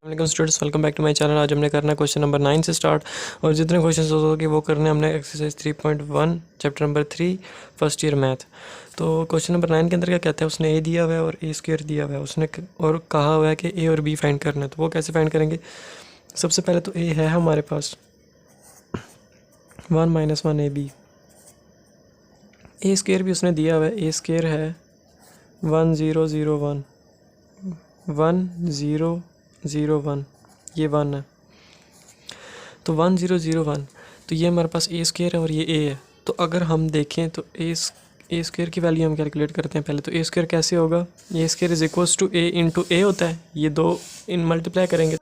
Welcome students, welcome back to my channel. आज हमने करना है क्वेश्चन नंबर 9 से स्टार्ट, और जितने क्वेश्चन होंगे वो करने हमने exercise 3.1 chapter number 3 first year math. तो क्वेश्चन नंबर 9 के अंदर क्या कहता है, उसने ए दिया हुआ है और ए स्क्वायर दिया हुआ है, उसने और कहा हुआ है कि ए और बी फाइंड करना है। तो वो कैसे फाइंड करेंगे? सबसे पहले तो ए है हमारे पास 1 - 1 ए बी। ए स्क्वायर भी उसने दिया हुआ है, ए स्क्वायर है 1 0 0 1 1 0 0 1, ये 1 है तो 1 0 0 1। तो ये हमारे पास ए स्क्वायर है और ये ए है। तो अगर हम देखें तो ए स्क्वायर की वैल्यू हम कैलकुलेट करते हैं पहले। तो ए स्क्वायर कैसे होगा? A square is equals to A into A होता है, ये दो इन मल्टीप्लाई करेंगे।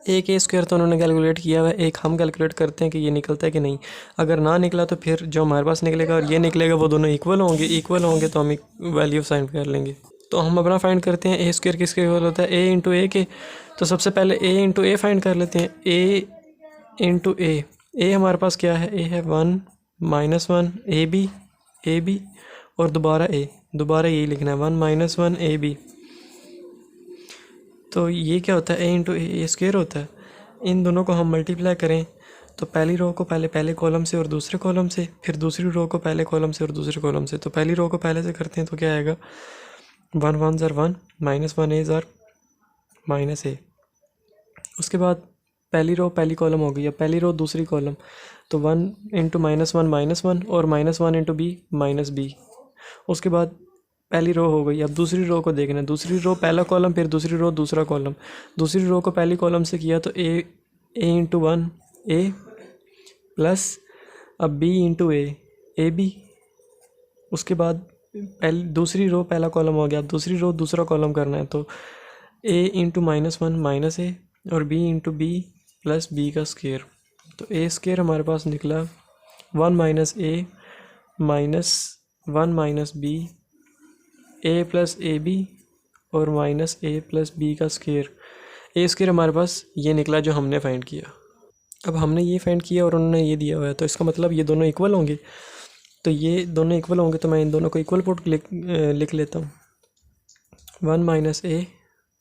एक ए स्क्वायर तो उन्होंने कैलकुलेट किया हुआ है, एक हम कैलकुलेट करते हैं कि ये निकलता है कि नहीं। अगर ना निकला तो फिर जो हमारे पास निकलेगा और ये निकलेगा वो दोनों इक्वल होंगे तो हम वैल्यू फाइंड कर लेंगे। तो हम अपना फाइंड करते हैं ए स्क्वायर किसके इक्वल होता है, ए इंटू ए के। तो सबसे पहले ए इंटू ए फाइंड कर लेते हैं। ए इंटू ए हमारे पास क्या है, ए है 1 - 1 ए बी और दोबारा यही लिखना है 1 - 1 ए बी। तो ये क्या होता है, ए इंटू ए स्क्वायर होता है। इन दोनों को हम मल्टीप्लाई करें तो पहली रो को पहले कॉलम से और दूसरे कॉलम से, फिर दूसरी रो को पहले कॉलम से और दूसरे कॉलम से। तो पहली रो को पहले से करते हैं तो क्या आएगा, 1 1 ज़र 1 -1 ए ज़र माइनस ए। उसके बाद पहली रो पहली कॉलम हो गई, अब पहली रो दूसरी कॉलम। तो 1 इंटू -1 और -1 इंटू बी माइनस बी। उसके बाद पहली रो हो गई। अब दूसरी रो को देखना है, दूसरी रो पहला कॉलम फिर दूसरी रो दूसरा कॉलम। दूसरी रो को पहली कॉलम से किया तो ए इंटू 1 ए प्लस अब बी इंटू ए बी। उसके बाद पहली दूसरी रो पहला कॉलम हो गया, अब दूसरी रो दूसरा कॉलम करना है। तो ए इंटू -1 माइनस ए और B into B plus B का स्क्वायर। तो ए स्क्वायर हमारे पास निकला 1 - A minus 1 - B A plus A B और माइनस ए प्लस बी का स्क्वायर। ए स्क्वायर हमारे पास ये निकला जो हमने फाइंड किया। अब हमने ये फाइंड किया और उन्होंने ये दिया हुआ है, तो इसका मतलब ये दोनों इक्वल होंगे। तो ये दोनों इक्वल होंगे तो मैं इन दोनों को इक्वल पुट लिख लेता हूँ। 1 - A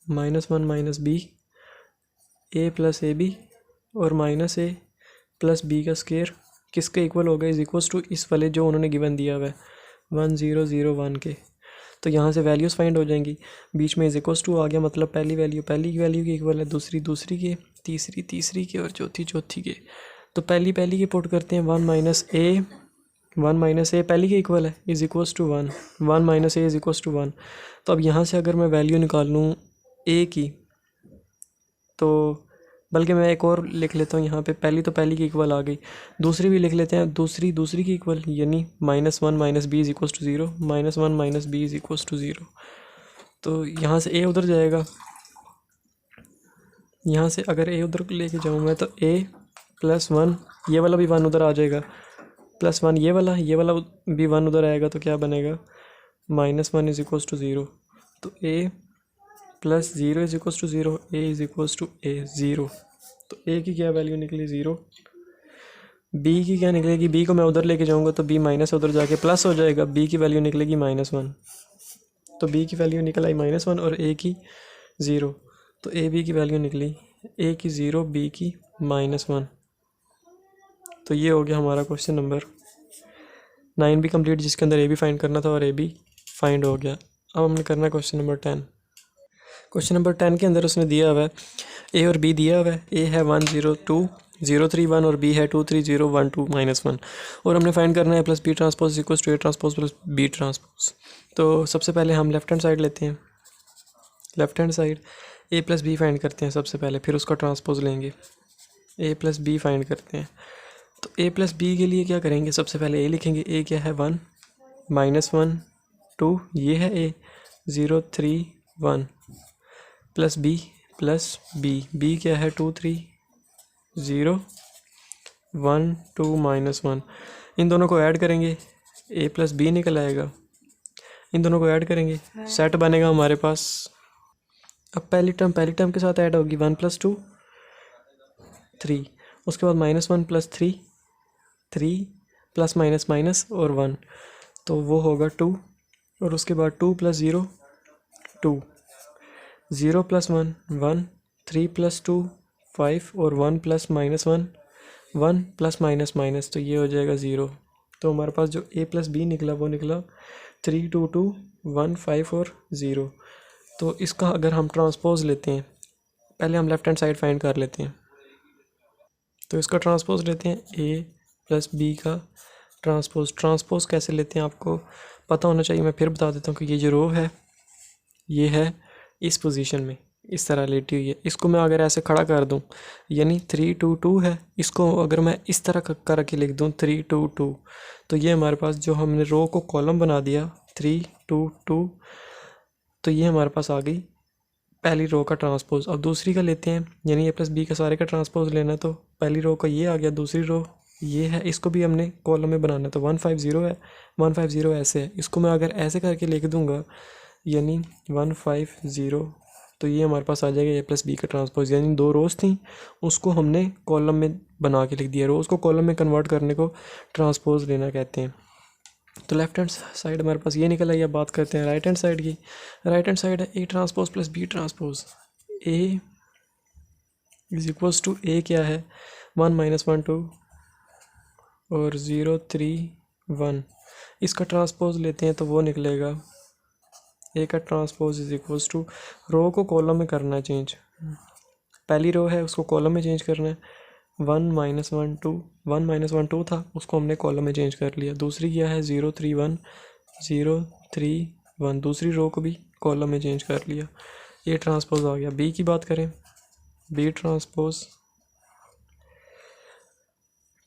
-1 - B A plus A B और माइनस ए प्लस बी का स्क्वायर किसके इक्वल होगा, इज इक्वल्स टू इस वाले जो उन्होंने गिवन दिया हुआ है 1 0 0 1 के। तो यहाँ से वैल्यूज़ फाइंड हो जाएंगी। बीच में इज इक्वल्स टू आ गया, मतलब पहली वैल्यू पहली की वैल्यू के इक्वल है, दूसरी के, तीसरी के और चौथी के। तो पहली के पुट करते हैं 1 - ए पहली के इक्वल है, is equals to 1 1 - A is equals to 1। तो अब यहाँ से अगर मैं वैल्यू निकाल लूँ ए की, तो बल्कि मैं एक और लिख लेता हूँ यहाँ पे, पहली की इक्वल आ गई, दूसरी भी लिख लेते हैं, दूसरी की इक्वल यानी -1 - B is equals to 0 -1 - B is equals to 0। तो यहाँ से ए उधर जाएगा, यहाँ से अगर ए उधर लेके जाऊँ मैं तो ए प्लस 1, ये वाला भी 1 उधर आ जाएगा, प्लस 1 ये वाला भी 1 उधर आएगा। तो क्या बनेगा, -1 इज इक्वल्स टू 0। तो A plus 0 is equals to 0, A is equals to A 0। तो ए की क्या वैल्यू निकली 0, बी की क्या निकलेगी, बी को मैं उधर लेके जाऊंगा तो बी माइनस उधर जाके प्लस हो जाएगा, बी की वैल्यू निकलेगी -1। तो बी की वैल्यू निकल आई -1 और ए की 0। तो ए बी की वैल्यू निकली ए की 0 बी की -1। तो ये हो गया हमारा क्वेश्चन नंबर 9 भी कंप्लीट, जिसके अंदर ए भी फाइंड करना था और ए भी फाइंड हो गया। अब हमने करना क्वेश्चन नंबर 10। क्वेश्चन नंबर 10 के अंदर उसने दिया हुआ है ए और बी दिया हुआ है। ए है 1 0 2 0 3 1 और बी है 2 3 0 1 2 -1। और हमने फाइंड करना है plus B transpose equals to A transpose plus B transpose. तो सबसे पहले हम लेफ्ट हैंड साइड लेते हैं, left hand side A plus B find करते हैं सबसे पहले, फिर उसका ट्रांसपोज लेंगे। ए प्लस बी फाइंड करते हैं। तो ए प्लस बी के लिए क्या करेंगे, सबसे पहले ए लिखेंगे। ए क्या है 1 -1 2, ये है ए 0 3 1 प्लस बी क्या है 2 3 0 1 2 -1। इन दोनों को ऐड करेंगे, ए प्लस बी निकल आएगा। इन दोनों को ऐड करेंगे, सेट बनेगा हमारे पास। अब पहली टर्म के साथ ऐड होगी 1 + 2 3, उसके बाद -1 + 3 3 प्लस माइनस और 1, तो वो होगा 2। और उसके बाद 2 + 0 2, 0 + 1 1 3 + 2 5 और 1 + -1 1 + माइनस माइनस, तो ये हो जाएगा 0। तो हमारे पास जो a + b निकला वो निकला 3 2 2 1 5 और 0। तो इसका अगर हम ट्रांसपोज लेते हैं, पहले हम लेफ्ट हैंड साइड फाइंड कर लेते हैं। तो इसका ट्रांसपोज लेते हैं a + b का ट्रांसपोज कैसे लेते हैं आपको पता होना चाहिए। मैं फिर बता देता हूँ कि ये जो रो है ये है इस पोजीशन में, इस तरह लेटी हुई है। इसको मैं अगर ऐसे खड़ा कर दूं, यानी 3 2 2 है, इसको अगर मैं इस तरह करके लिख दूं 3 2 2, तो ये हमारे पास जो हमने रो को कॉलम बना दिया 3 2 2, तो ये हमारे पास आ गई पहली रो का ट्रांसपोज। अब दूसरी का लेते हैं, यानी a + b का सारे का ट्रांसपोज लेना, तो पहली रो का ये आ गया, दूसरी रो ये है, इसको भी हमने कॉलम में बनाना है। तो 150 है, 150 ऐसे है, इसको मैं अगर ऐसे करके लिख दूंगा यानी 150, तो ये हमारे पास आ जाएगा a + b का ट्रांसपोज। यानी दो रोज़ थी उसको हमने कॉलम में बना के लिख दिया। रोज़ को कॉलम में कन्वर्ट करने को ट्रांसपोज लेना कहते हैं। तो लेफ्ट हैंड साइड हमारे पास ये निकल आई। अब बात करते हैं राइट हैंड साइड की। राइट हैंड साइड है a transpose + b transpose. a = a क्या है 1 - 1 2 और 0 3 1। इसका ट्रांसपोज लेते हैं तो वो निकलेगा a का ट्रांसपोज = रो को कॉलम में करना है चेंज। पहली रो है उसको कॉलम में चेंज करना है। 1 - 1 2, 1 - 1 2 था, उसको हमने कॉलम में चेंज कर लिया। दूसरी क्या है 0 3 1, 0 3 1, दूसरी रो को भी कॉलम में चेंज कर लिया। ये ट्रांसपोज आ गया। बी की बात करें, बी ट्रांसपोज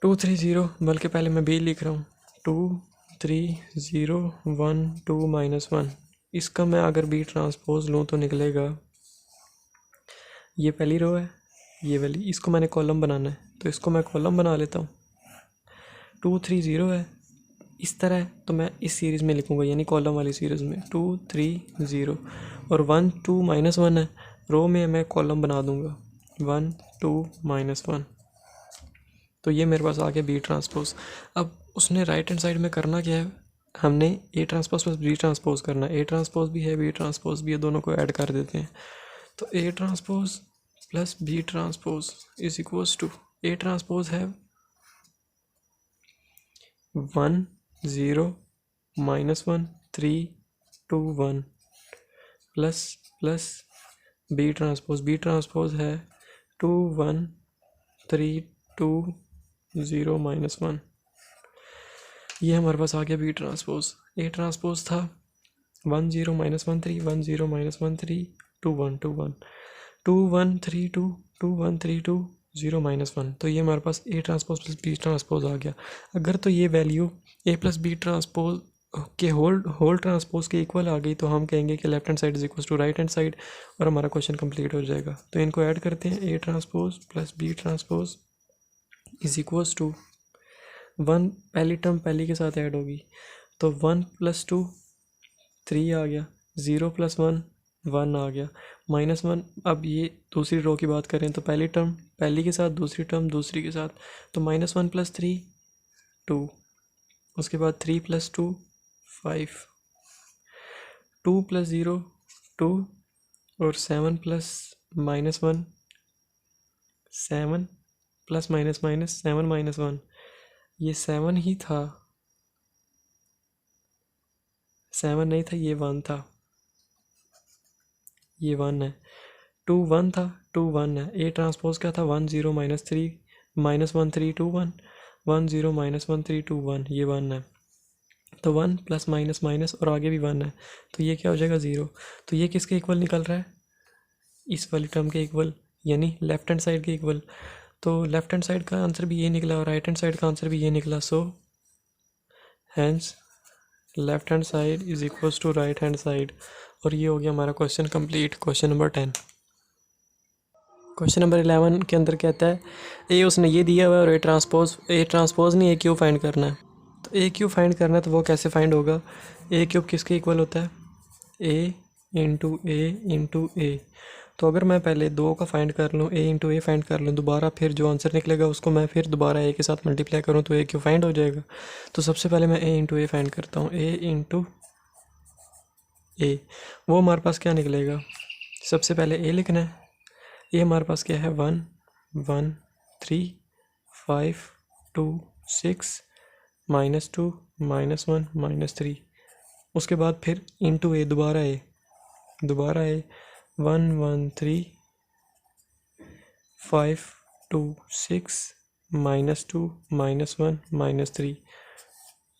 2 3 0, बल्कि पहले मैं बी लिख रहा हूँ 2 3 0 1 2 -1। इसका मैं अगर बी ट्रांसपोज लूँ तो निकलेगा, ये पहली रो है ये वाली, इसको मैंने कॉलम बनाना है तो इसको मैं कॉलम बना लेता हूँ। 2 3 0 है, इस तरह है तो मैं इस सीरीज़ में लिखूँगा, यानी कॉलम वाली सीरीज़ में 2 3 0, और 1 2 -1 है, रो में मैं कॉलम बना दूँगा 1 2 -1। तो ये मेरे पास आ गया बी ट्रांसपोज। अब उसने राइट हैंड साइड में करना क्या है, हमने a ट्रांसपोज + b ट्रांसपोज करना है। a ट्रांसपोज भी है b ट्रांसपोज भी है, दोनों को ऐड कर देते हैं। तो a transpose + b transpose = a transpose है 1 0 -1 3 2 1 प्लस b ट्रांसपोज है 2 1 3 2 0 -1। ये हमारे पास आ गया बी ट्रांसपोज। ए ट्रांसपोज था 1 0 -1 3 1 0 -1 3 2 1 2 1 2 1 3 2 2 1 3 2 0 -1। तो ये हमारे पास ए ट्रांसपोज + बी ट्रांसपोज आ गया। अगर तो ये वैल्यू a + b ट्रांसपोज के होल ट्रांसपोज के इक्वल आ गई तो हम कहेंगे कि left hand side = right hand side, और हमारा क्वेश्चन कंप्लीट हो जाएगा। तो इनको ऐड करते हैं, a ट्रांसपोज + b ट्रांसपोज = 1, पहली टर्म पहली के साथ ऐड होगी तो 1 + 2 3 आ गया, 0 + 1 1 आ गया, -1। अब ये दूसरी रो की बात करें तो पहली टर्म पहली के साथ, दूसरी टर्म दूसरी के साथ, तो -1 + 3 2, उसके बाद 3 + 2 5, 2 + 0 2, और 7 + -1 7 + -7 -1, ये 7 ही था, 7 नहीं था, ये 1 था, ये 1 है। 2 1 था, 2 1 है। ए ट्रांसपोज क्या था 1 0 -3 -1 3 2 1, 1 0 -1 3 2 1, ये 1 है। तो 1 + और आगे भी 1 है, तो ये क्या हो जाएगा 0। तो ये किसके इक्वल निकल रहा है, इस वाली टर्म के इक्वल, यानी लेफ्ट हैंड साइड के इक्वल। तो लेफ्ट हैंड साइड का आंसर भी ये निकला और राइट हैंड साइड का आंसर भी ये निकला। So hence left hand side = right hand side. और ये हो गया हमारा question complete. Question number 10। Question number 11 के अंदर कहता है ए उसने ये दिया हुआ है और ए ट्रांसपोज नहीं, ए क्यूब फाइंड करना है। तो ए क्यूब फाइंड करना है तो वो कैसे फाइंड होगा, ए क्यूब किसके इक्वल होता है, ए × ए। तो अगर मैं पहले 2 का फाइंड कर लूँ, a × a फाइंड कर लूँ, दोबारा फिर जो आंसर निकलेगा उसको मैं फिर दोबारा a के साथ मल्टीप्लाई करूँ तो a क्यूब फाइंड हो जाएगा। तो सबसे पहले मैं a × a फाइंड करता हूँ, a × a, वो हमारे पास क्या निकलेगा, सबसे पहले a लिखना है, ये हमारे पास क्या है 1 1 3 5 2 6 -2 -1 -3। उसके बाद फिर इंटू ए, दोबारा ए 1 1 3 5 2 6 -2 -1 -3।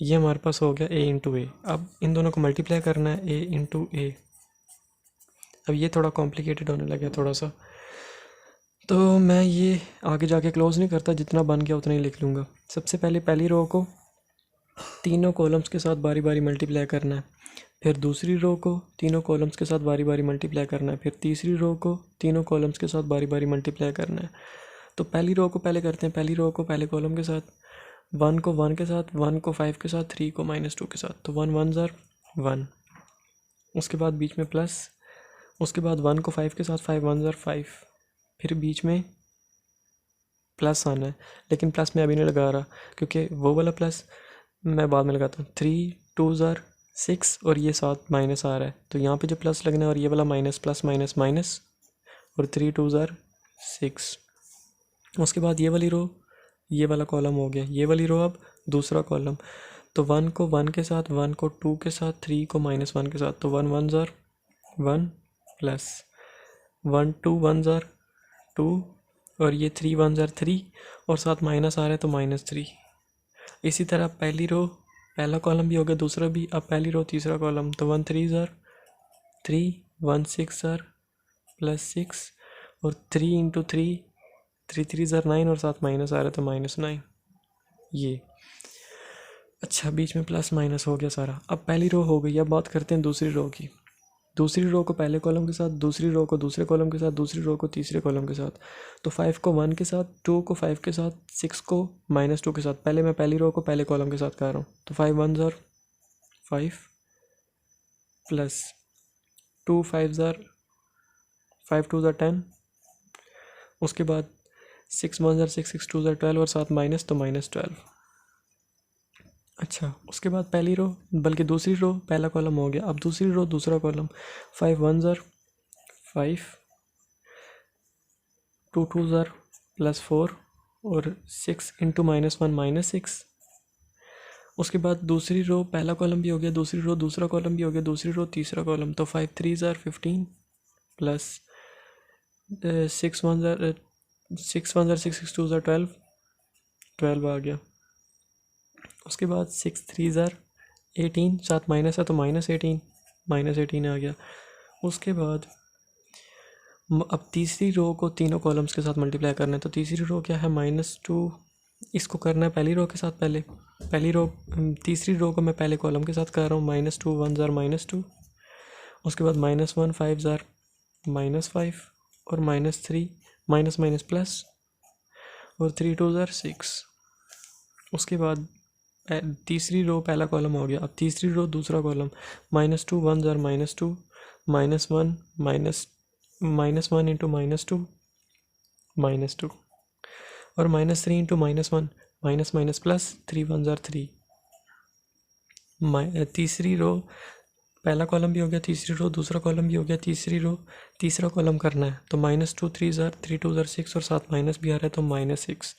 ये हमारे पास हो गया ए इंटू ए। अब इन दोनों को मल्टीप्लाई करना है, ए इंटू ए। अब ये थोड़ा कॉम्प्लिकेटेड होने लगा थोड़ा सा, तो मैं ये आगे जाके क्लोज नहीं करता, जितना बन गया उतना ही लिख लूँगा। सबसे पहले पहली रो को तीनों कॉलम्स के साथ बारी बारी मल्टीप्लाई करना है, फिर दूसरी रो को तीनों कॉलम्स के साथ बारी बारी मल्टीप्लाई करना है, फिर तीसरी रो को तीनों कॉलम्स के साथ बारी बारी मल्टीप्लाई करना है। तो पहली रो को पहले करते हैं, पहली रो को पहले कॉलम के साथ, 1 को 1 के साथ, 1 को 5 के साथ, 3 को -2 के साथ। तो 1 1 ज़र 1, उसके बाद बीच में प्लस, उसके बाद 1 को 5 के साथ, 5 1 ज़र 5, फिर बीच में प्लस आना है, लेकिन प्लस मैं अभी नहीं लगा रहा क्योंकि वो वाला प्लस मैं बाद में लगाता हूँ। 3 2 ज़र 6 और ये साथ माइनस आ रहा है, तो यहाँ पे जो प्लस लगना है और ये वाला माइनस, प्लस माइनस माइनस, और 3 2 ज़र 6। उसके बाद ये वाली रो, ये वाला कॉलम हो गया, ये वाली रो अब दूसरा कॉलम। तो 1 को 1 के साथ, 1 को 2 के साथ, 3 को -1 के साथ। तो 1 1 ज़र 1 प्लस 1 2 1 ज़र 2, और ये 3 1 ज़र 3, और साथ माइनस आ रहा है तो -3। इसी तरह पहली रो पहला कॉलम भी हो गया, दूसरा भी। अब पहली रो तीसरा कॉलम, तो 1 3 ज़र 3, 1 6 ज़र +6, और 3 इंटू 3 3 3 ज़र 9, और साथ माइनस आ रहा है तो -9। ये अच्छा, बीच में प्लस माइनस हो गया सारा। अब पहली रो हो गई, अब बात करते हैं दूसरी रो की। दूसरी रो को पहले कॉलम के साथ, दूसरी रो को दूसरे कॉलम के साथ, दूसरी रो को तीसरे कॉलम के साथ। तो 5 को 1 के साथ, 2 को 5 के साथ, 6 को -2 के साथ। पहले मैं पहली रो को पहले कॉलम के साथ कर रहा हूँ, तो 5 1 ज़र 5 प्लस 2 5 ज़र 5 2 ज़र 10, उसके बाद 6 1 ज़र 6 6 2 ज़र 12, और साथ माइनस तो -12। अच्छा, उसके बाद पहली रो बल्कि दूसरी रो पहला कॉलम हो गया, अब दूसरी रो दूसरा कॉलम। 5 1 ज़र 5, 2 2 ज़र +4, और 6 इंटू -1 -6। उसके बाद दूसरी रो पहला कॉलम भी हो गया, दूसरी रो दूसरा कॉलम भी हो गया, दूसरी रो तीसरा कॉलम। तो 5 3 ज़र 15 प्लस 6 1 ज़र 6 6 2 ज़र 12 आ गया। उसके बाद 6 3 ज़र 18, साथ माइनस है तो -18 आ गया। उसके बाद अब तीसरी रो को तीनों कॉलम्स के साथ मल्टीप्लाई करना है, तो तीसरी रो क्या है -2, इसको करना है पहली रो के साथ। पहली रो तीसरी रो को मैं पहले कॉलम के साथ कर रहा हूँ, -2 1 ज़र -2, उसके बाद -1 5 ज़र -5, और -3 माइनस माइनस प्लस, और 3 2 ज़र 6। उसके बाद तीसरी रो पहला कॉलम हो गया, अब तीसरी रो दूसरा कॉलम। -2 1 ज़र -2, -1 -1 इंटू -2 -2, और -3 इंटू -1 माइनस प्लस, 3 1 ज़र 3। तीसरी रो पहला कॉलम भी हो गया, तीसरी रो दूसरा कॉलम भी हो गया, तीसरी रो तीसरा कॉलम करना है, तो -2 3 ज़र 3 2 ज़र 6, और साथ माइनस भी आ रहा है तो -6।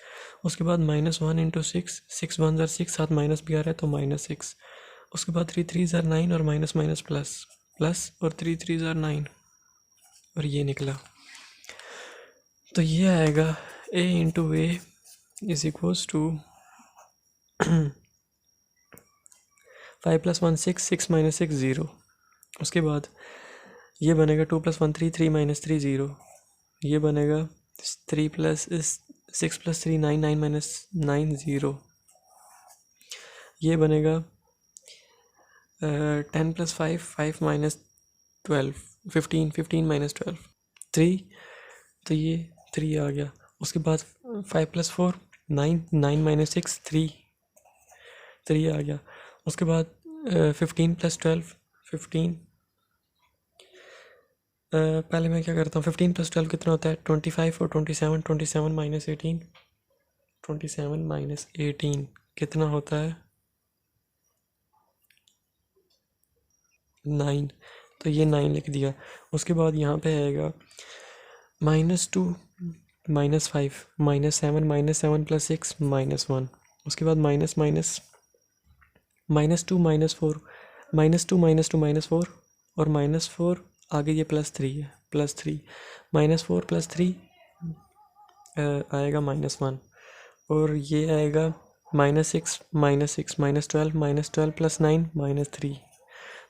उसके बाद -1 इंटू 6 6 1 ज़र 6, साथ माइनस भी आ रहा है तो -6। उसके बाद 3 3 ज़र 9, और माइनस माइनस प्लस प्लस, और 3 3 ज़र 9, और ये निकला। तो ये आएगा a into A is equals to 5 + 1 6 6 - 6 0। उसके बाद ये बनेगा 2 + 1 3 3 - 3 0। ये बनेगा 3 + 6 + 3 9 9 - 9 0। ये बनेगा 10 + 5 5 - 12 15 15 - 12 3। तो ये 3 आ गया। उसके बाद 5 + 4 9 9 - 6 3 3 आ गया। उसके बाद 15 + 12 15। पहले मैं क्या करता हूँ, 15 + 12 कितना होता है 25, और 27 27 - 18 27 - 18 कितना होता है 9। तो ये 9 लिख दिया। उसके बाद यहाँ पे आएगा -2 -5 -7 -7 + 6 -1, उसके बाद माइनस माइनस -2 -4 -2 -2 -4 और -4 आगे ये +3 है, +3 -4 +3 आएगा -1 और ये आएगा -6 -6 -12 -12 + 9 -3।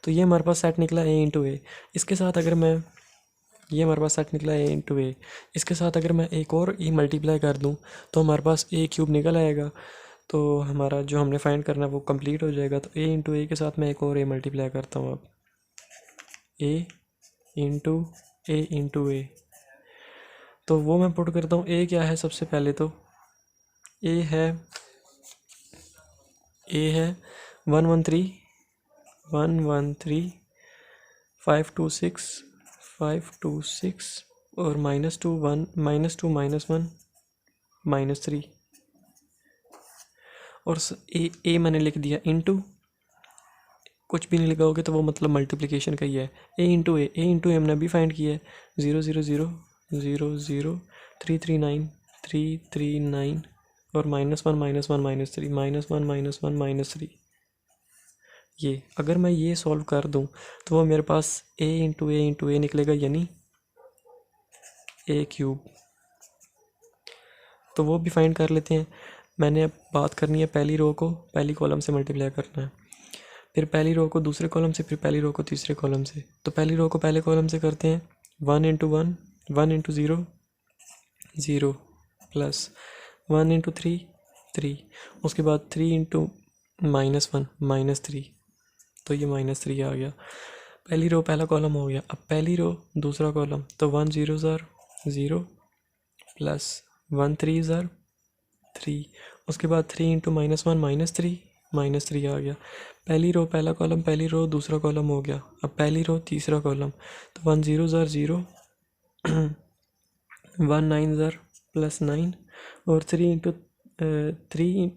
तो ये हमारे पास सेट निकला a इंटू ए। इसके साथ अगर मैं ये हमारे पास सेट निकला a इंटू ए, इसके साथ अगर मैं एक और e मल्टीप्लाई कर दूं तो हमारे पास a³ निकल आएगा। तो हमारा जो हमने फाइंड करना है वो कंप्लीट हो जाएगा। तो a इंटू ए के साथ मैं एक और a मल्टीप्लाई करता हूँ। अब a इंटू ए तो वो मैं पुट करता हूँ। a क्या है सबसे पहले तो a है 113 526 526 और -2 1 -2 -1 -3 और ए मैंने लिख दिया इंटू, कुछ भी नहीं लिखा होगा तो वो मतलब मल्टीप्लिकेशन का ही है। a इंटू ए हमने अभी फाइंड किया है 0 0 0 0 0 3 3 9 3 3 9 और -1 -1 -3 -1 -1 -3। ये अगर मैं ये सॉल्व कर दूं तो वो मेरे पास a इंटू ए निकलेगा, यानी a³। तो वो भी फाइंड कर लेते हैं। मैंने अब बात करनी है पहली रो को पहली कॉलम से मल्टीप्लाई करना है, फिर पहली रो को दूसरे कॉलम से, फिर पहली रो को तीसरे कॉलम से। तो पहली रो को पहले कॉलम से करते हैं 1 इंटू 1 1 इंटू 0 0 प्लस 1 इंटू 3 3, उसके बाद 3 इंटू -1 -3, तो ये -3 आ गया। पहली रो पहला कॉलम हो गया। अब पहली रो दूसरा कॉलम, तो 1 0 0 प्लस 1 3 3, उसके बाद 3 इंटू -1 -3 आ गया। पहली रो पहला कॉलम, पहली रो दूसरा कॉलम हो गया। अब पहली रो तीसरा कॉलम, तो 1 0 0 1 9 प्लस 9 और 3 इंटू 3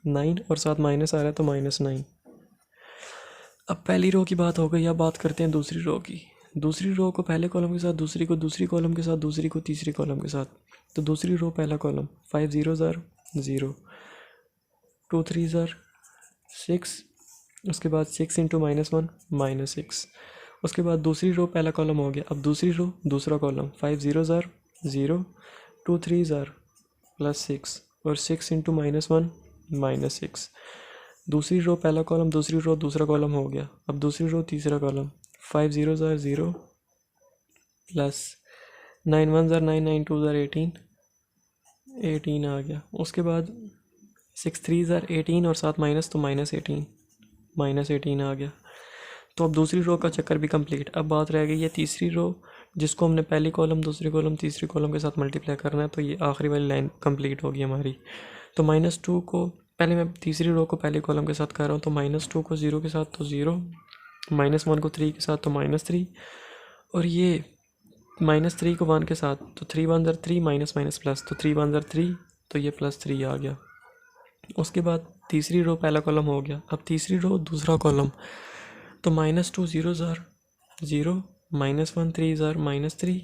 9 और साथ माइनस आ रहा है तो -9। अब पहली रो की बात हो गई। अब बात करते हैं दूसरी रो की। दूसरी रो को पहले कॉलम के साथ, दूसरी को दूसरी कॉलम के साथ, दूसरी को तीसरी कॉलम के साथ। तो दूसरी रो पहला कॉलम 5 0 0 2 3 6, उसके बाद 6 इंटू -1 -6, उसके बाद दूसरी रो पहला कॉलम हो गया। अब दूसरी रो दूसरा कॉलम 5 0 0 2 3 प्लस 6 और 6 इंटू -1 -6, दूसरी रो पहला कॉलम, दूसरी रो दूसरा कॉलम हो गया। अब दूसरी रो तीसरा कॉलम 5 0 0 प्लस 9 1 9 9 2 18 आ गया। उसके बाद 6 3 18 और साथ माइनस तो -18 आ गया। तो अब दूसरी रो का चक्कर भी कंप्लीट। अब बात रह गई है तीसरी रो, जिसको हमने पहली कॉलम दूसरी कॉलम तीसरी कॉलम के साथ मल्टीप्लाई करना है। तो ये आखिरी वाली लाइन कंप्लीट होगी हमारी। तो -2 को पहले मैं तीसरी रो को पहले कॉलम के साथ कर रहा हूँ। तो -2 को 0 के साथ तो 0, -1 को 3 के साथ तो -3 और ये -3 को 1 के साथ तो 3 1 3 माइनस माइनस प्लस, तो 3 1 3 तो ये +3 आ गया। उसके बाद तीसरी रो पहला कॉलम हो गया। अब तीसरी रो दूसरा कॉलम, तो -2 0 0 -1 3 -3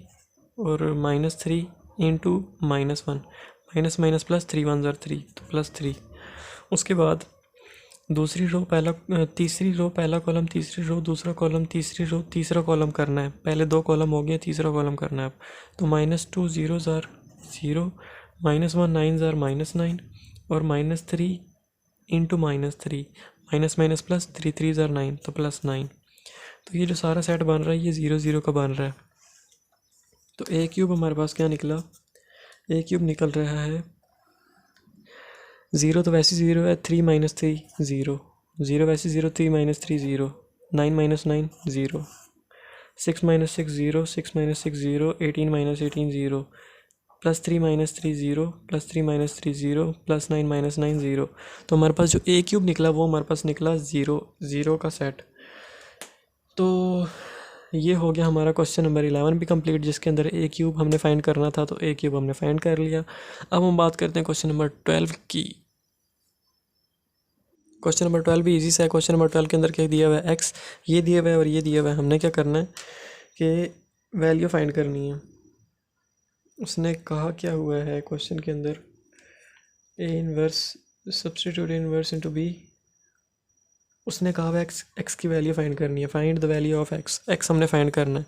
और -3 इंटू -1 माइनस माइनस प्लस 3 1 3 तो +3। उसके बाद दूसरी रो पहला तीसरी रो पहला कॉलम, तीसरी रो दूसरा कॉलम, तीसरी रो तीसरा कॉलम करना है। पहले 2 कॉलम हो गए, तीसरा कॉलम करना है। अब तो -2 0 0 -1 9 -9 और -3 इंटू -3 माइनस माइनस प्लस 3 3 9 तो +9। तो ये जो सारा सेट बन रहा है ये 0 0 का बन रहा है। तो a³ हमारे पास क्या निकला? a³ निकल रहा है 0 तो वैसे 0 है, 3 - 3 0 0 वैसे 0, 3 - 3 0 9 - 9 0 6 - 6 0 6 - 6 0 18 - 18 0 +3 - 3 0 +3 - 3 0 +9 - 9 0। तो हमारे पास जो a³ निकला वो हमारे पास निकला 0 0 का सेट। तो ये हो गया हमारा क्वेश्चन नंबर 11 भी कंप्लीट, जिसके अंदर a³ हमने फाइंड करना था। तो a³ हमने फाइंड कर लिया। अब हम बात करते हैं क्वेश्चन नंबर 12 की। क्वेश्चन नंबर 12 भी इजी सा है। क्वेश्चन नंबर 12 के अंदर क्या दिया हुआ है? x, ये दिया हुआ है और ये दिया हुआ है। हमने क्या करना है कि वैल्यू फाइंड करनी है। उसने कहा क्या हुआ है क्वेश्चन के अंदर, A inverse substitute inverse into B. उसने कहा हुआ एक्स की वैल्यू फाइंड करनी है, find the value of X हमने फाइंड करना है।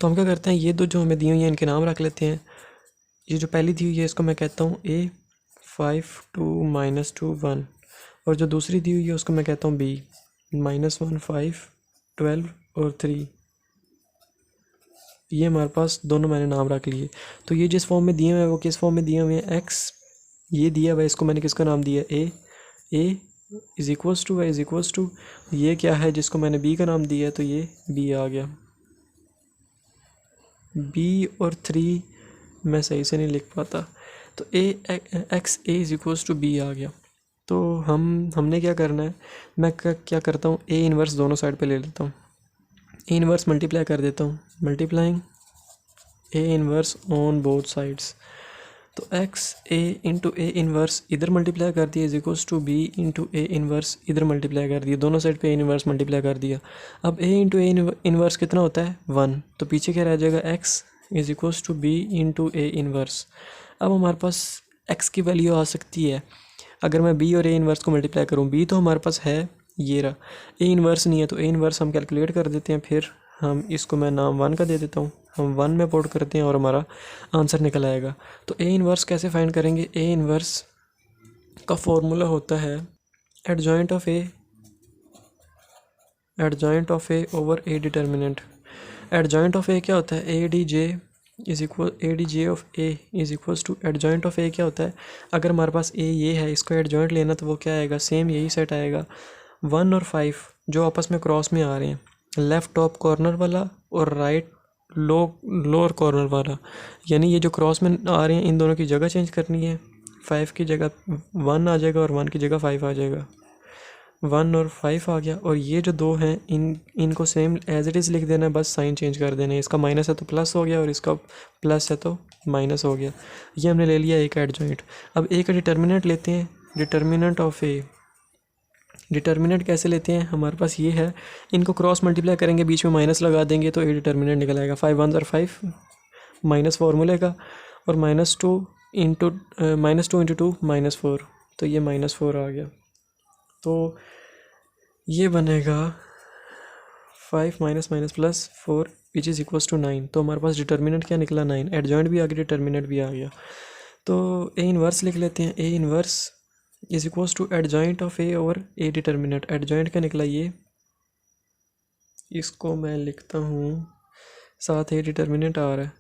तो हम क्या करते हैं, ये दो जो हमें दी हुई हैं इनके नाम रख लेते हैं। ये जो पहली दी हुई है इसको मैं कहता हूँ ए 5 2 -2 1, और जो दूसरी दी हुई है उसको मैं कहता हूँ बी -1 5 12 और 3। ये हमारे पास दोनों मैंने नाम रख लिए। तो ये जिस फॉर्म में दिए हुए हैं वो किस फॉर्म में दिए हुए हैं, एक्स ये दिया हुआ है, इसको मैंने किसका नाम दिया A is equals to Y is equals to, ये क्या है जिसको मैंने बी का नाम दिया है, तो ये बी आ गया। बी और 3 मैं सही से नहीं लिख पाता, तो X A is equals to B आ गया। तो हमने क्या करना है, मैं क्या करता हूँ, ए इन्वर्स दोनों साइड पे ले लेता हूँ, ए इन्वर्स मल्टीप्लाई कर देता हूँ, multiplying A inverse on both sides. तो X A into A inverse इधर मल्टीप्लाई कर दिया is equals to B into A inverse इधर मल्टीप्लाई कर दिया, दोनों साइड पे ए इन्वर्स मल्टीप्लाई कर दिया। अब ए इंटू ए इन्वर्स कितना होता है 1, तो पीछे क्या रह जाएगा, X is equals to B into A inverse. अब हमारे पास एक्स की वैल्यू आ सकती है, अगर मैं बी और ए इन्वर्स को मल्टीप्लाई करूँ, बी तो हमारे पास है ये रहा, ए इन्वर्स नहीं है, तो ए इन्वर्स हम कैलकुलेट कर देते हैं, फिर हम इसको मैं नाम 1 का दे देता हूँ, हम 1 में पुट करते हैं और हमारा आंसर निकल आएगा। तो ए इन्वर्स कैसे फाइंड करेंगे, ए इन्वर्स का फॉर्मूला होता है adjoint of A over A determinant. Adjoint of A क्या होता है, A D J of A is equals to adjoint of A क्या होता है, अगर हमारे पास ए ये है, इसको एडजॉइंट लेना तो वो क्या आएगा, सेम यही सेट आएगा 1 और 5 जो आपस में क्रॉस में आ रहे हैं, लेफ़्ट टॉप कॉर्नर वाला और राइट लोअर कॉर्नर वाला, यानी ये जो क्रॉस में आ रहे हैं इन दोनों की जगह चेंज करनी है, 5 की जगह 1 आ जाएगा और 1 की जगह 5 आ जाएगा, 1 और 5 आ गया। और ये जो दो हैं इनको सेम एज इट इज़ लिख देना है, बस साइन चेंज कर देना है, इसका माइनस है तो प्लस हो गया और इसका प्लस है तो माइनस हो गया। ये हमने ले लिया ए का एडजॉइंट। अब ए का डिटर्मिनेंट लेते हैं, डिटर्मिनेंट ऑफ ए, डिटर्मिनेंट कैसे लेते हैं, हमारे पास ये है, इनको क्रॉस मल्टीप्लाई करेंगे, बीच में माइनस लगा देंगे तो ए डिटर्मिनेंट निकल आएगा, 5 1 और 5 माइनस फार्मूले का, और -2 इंटू -2 -4, तो ये -4 आ गया। तो ये बनेगा 5 minus minus plus 4 which is equals to 9। तो हमारे पास डिटर्मिनेंट क्या निकला 9, एडजॉइंट भी आ गया, डिटर्मिनेंट भी आ गया। तो ए इन्वर्स लिख लेते हैं, A inverse is equals to adjoint of A over A determinant. Adjoint क्या निकला ये, इसको मैं लिखता हूँ, साथ ए डिटर्मिनेंट आ रहा है,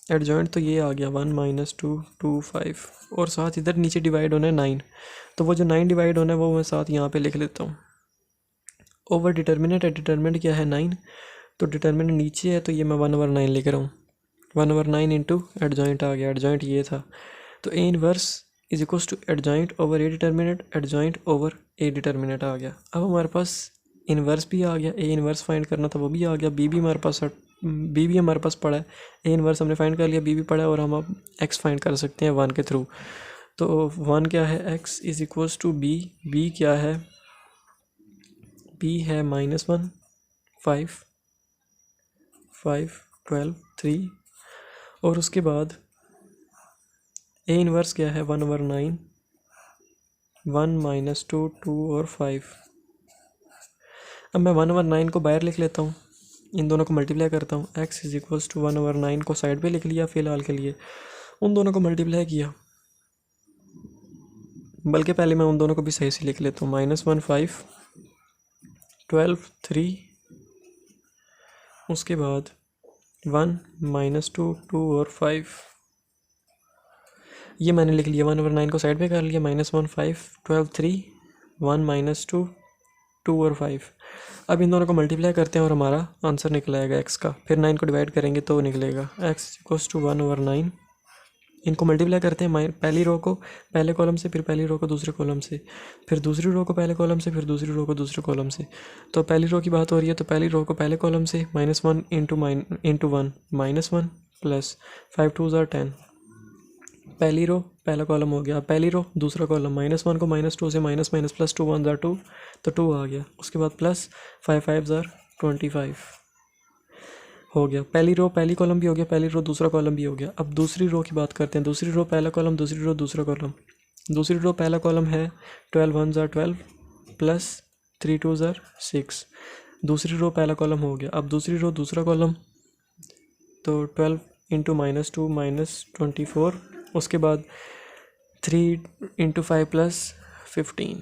एडजॉइंट तो ये आ गया 1 -2 2 5, और साथ इधर नीचे डिवाइड होना है 9, तो वो जो 9 डिवाइड होना है वो मैं साथ यहाँ पे लिख लेता हूँ। ओवर डिटर्मिनेंट है, डिटर्मिनेंट क्या है 9, तो डिटर्मिनेंट नीचे है तो ये मैं 1 ओवर 9 लिख रहा हूँ, 1 ओवर 9 इंटू एडजॉइंट आ गया, एडजॉइंट ये था। तो A inverse is equals to adjoint over A determinant, adjoint over A determinant आ गया। अब हमारे पास इन्वर्स भी आ गया, ए इन्वर्स फाइंड करना था वो भी आ गया, बी भी हमारे पास पड़ा है, ए इन्वर्स हमने फाइंड कर लिया, बी भी पड़ा है, और हम अब एक्स फाइंड कर सकते हैं 1 के थ्रू। तो 1 क्या है, X is equals to B, B क्या है, बी है -1 5 5 12 3, और उसके बाद ए इन्वर्स क्या है 1 ओवर 9 1 -2 2 और 5। अब मैं 1 ओवर 9 को बाहर लिख लेता हूँ, इन दोनों को मल्टीप्लाई करता हूँ, x is equals to 1 over 9 को साइड पे लिख लिया फ़िलहाल के लिए, उन दोनों को मल्टीप्लाई किया, बल्कि पहले मैं उन दोनों को भी सही से लिख लेता हूँ, -1 5 12 3, उसके बाद 1 -2 2 और 5, ये मैंने लिख लिया, 1 ओवर 9 को साइड पे कर लिया, -1 5 12 3 1 -2 2 और 5। अब इन दोनों को मल्टीप्लाई करते हैं और हमारा आंसर निकल आएगा x का, फिर 9 को डिवाइड करेंगे तो निकलेगा x इक्वल्स टू 1 ओवर 9। इनको मल्टीप्लाई करते हैं, पहली रो को पहले कॉलम से, फिर पहली रो को दूसरे कॉलम से, फिर दूसरी रो को पहले कॉलम से, फिर दूसरी रो को दूसरे कॉलम से। तो पहली रो की बात हो रही है, तो पहली रो को पहले कॉलम से -1 इंटू 1 -1 प्लस 5 2 10, पहली रो पहला कॉलम हो गया, पहली रो दूसरा कॉलम, -1 को -2 से माइनस प्लस 2 1 2, तो 2 आ गया, उसके बाद प्लस 5 5 25 हो गया, पहली रो पहली कॉलम भी हो गया, पहली रो दूसरा कॉलम भी हो गया। अब दूसरी रो की बात करते हैं। दूसरी रो पहला कॉलम, दूसरी रो दूसरा कॉलम। दूसरी रो पहला कॉलम है 12 1 12 प्लस 3 2 6। दूसरी रो पहला कॉलम हो गया। अब दूसरी रो दूसरा कॉलम, तो 12 इंटू -2 -24, उसके बाद 3 इंटू 5 प्लस 15,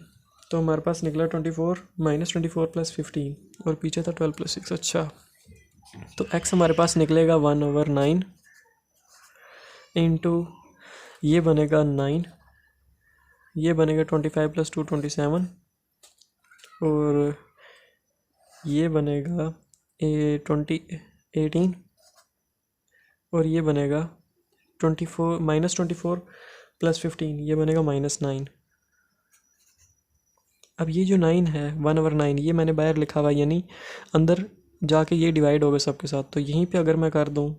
तो हमारे पास निकला 24 -24 प्लस 15 और पीछे था 12 प्लस 6। अच्छा, तो x हमारे पास निकलेगा 1/9 इंटू ये बनेगा 9, ये बनेगा 25 प्लस 2 27, और ये बनेगा 18, और ये बनेगा 24 -24 प्लस 15, ये बनेगा -9। अब ये जो 9 है 1/9, ये मैंने बाहर लिखा हुआ है, यानी अंदर जाके ये डिवाइड होगा सबके साथ। तो यहीं पे अगर मैं कर दूं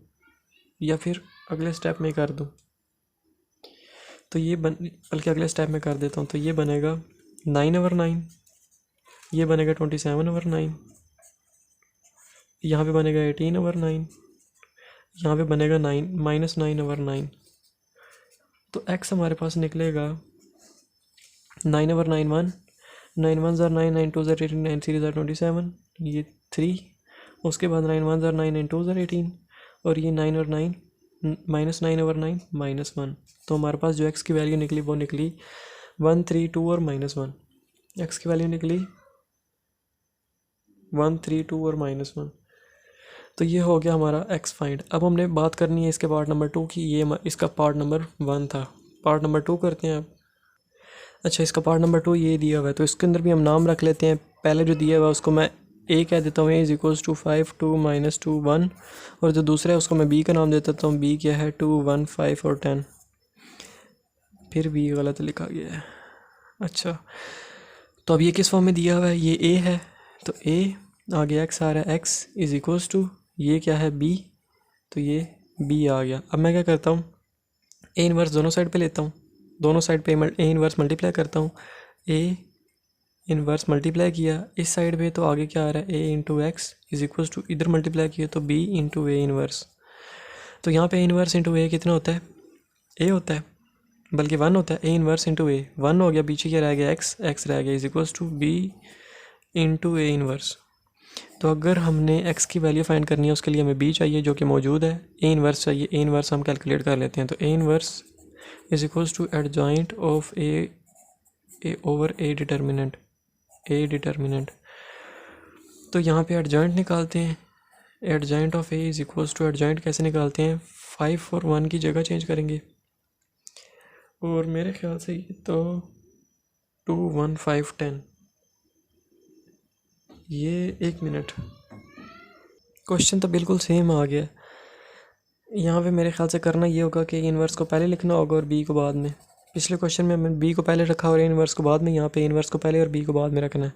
या फिर अगले स्टेप में कर दूं, तो ये बल्कि अगले स्टेप में कर देता हूं, तो ये बनेगा 9/9, ये बनेगा 27/9, यहाँ पे बनेगा 18/9, यहाँ पे बनेगा 9 तो x हमारे पास निकलेगा 9/9 1, 9 1 9, 9 2 18, 9 3 27, ये 3, उसके बाद 9 1 9, 9 2 18, और ये 9 और 9 -9/9 -1। तो हमारे पास जो x की वैल्यू निकली वो निकली 1 3 2 और -1। x की वैल्यू निकली 1 3 2 और -1। तो ये हो गया हमारा x फाइंड। अब हमने बात करनी है इसके पार्ट नंबर 2 की। ये इसका पार्ट नंबर 1 था, पार्ट नंबर 2 करते हैं अब। अच्छा, इसका पार्ट नंबर 2 ये दिया हुआ है, तो इसके अंदर भी हम नाम रख लेते हैं। पहले जो दिया हुआ है उसको मैं a कह देता हूँ, a = 5 2 -2 1, और जो दूसरा है उसको मैं b का नाम दे देता हूँ। b क्या है 2 1 5 और 10, फिर b गलत लिखा गया है। अच्छा, तो अब ये किस फॉर्म में दिया हुआ है, ये a है, तो a आगे x आ रहा है, x = ये क्या है b, तो ये b आ गया। अब मैं क्या करता हूँ, a इनवर्स दोनों साइड पे लेता हूँ, दोनों साइड पे a इनवर्स मल्टीप्लाई करता हूँ। a इनवर्स मल्टीप्लाई किया इस साइड पे, तो आगे क्या आ रहा है, a इंटू एक्स = इधर मल्टीप्लाई किया तो b इंटू ए इनवर्स। तो यहाँ पे a इनवर्स इंटू ए कितना होता है, a होता है, बल्कि 1 होता है। a इनवर्स इंटू ए 1 हो गया, पीछे क्या रह गया, x रह गया, = b इंटू ए इनवर्स। तो अगर हमने x की वैल्यू फाइंड करनी है उसके लिए हमें b चाहिए जो कि मौजूद है, a इनवर्स चाहिए, a इनवर्स हम कैलकुलेट कर लेते हैं। तो a inverse = adjoint of a over a determinant. तो यहाँ पे एडजॉइंट निकालते हैं। एडजॉइंट ऑफ a = एडजॉइंट कैसे निकालते हैं, 5 और 1 की जगह चेंज करेंगे, और मेरे ख्याल से ये तो 2 1 5 10, ये 1 मिनट, क्वेश्चन तो बिल्कुल सेम आ गया। यहाँ पे मेरे ख्याल से करना ये होगा कि इनवर्स को पहले लिखना होगा और बी को बाद में। पिछले क्वेश्चन में मैंने बी को पहले रखा और इनवर्स को बाद में, यहाँ पे इनवर्स को पहले और बी को बाद में रखना है,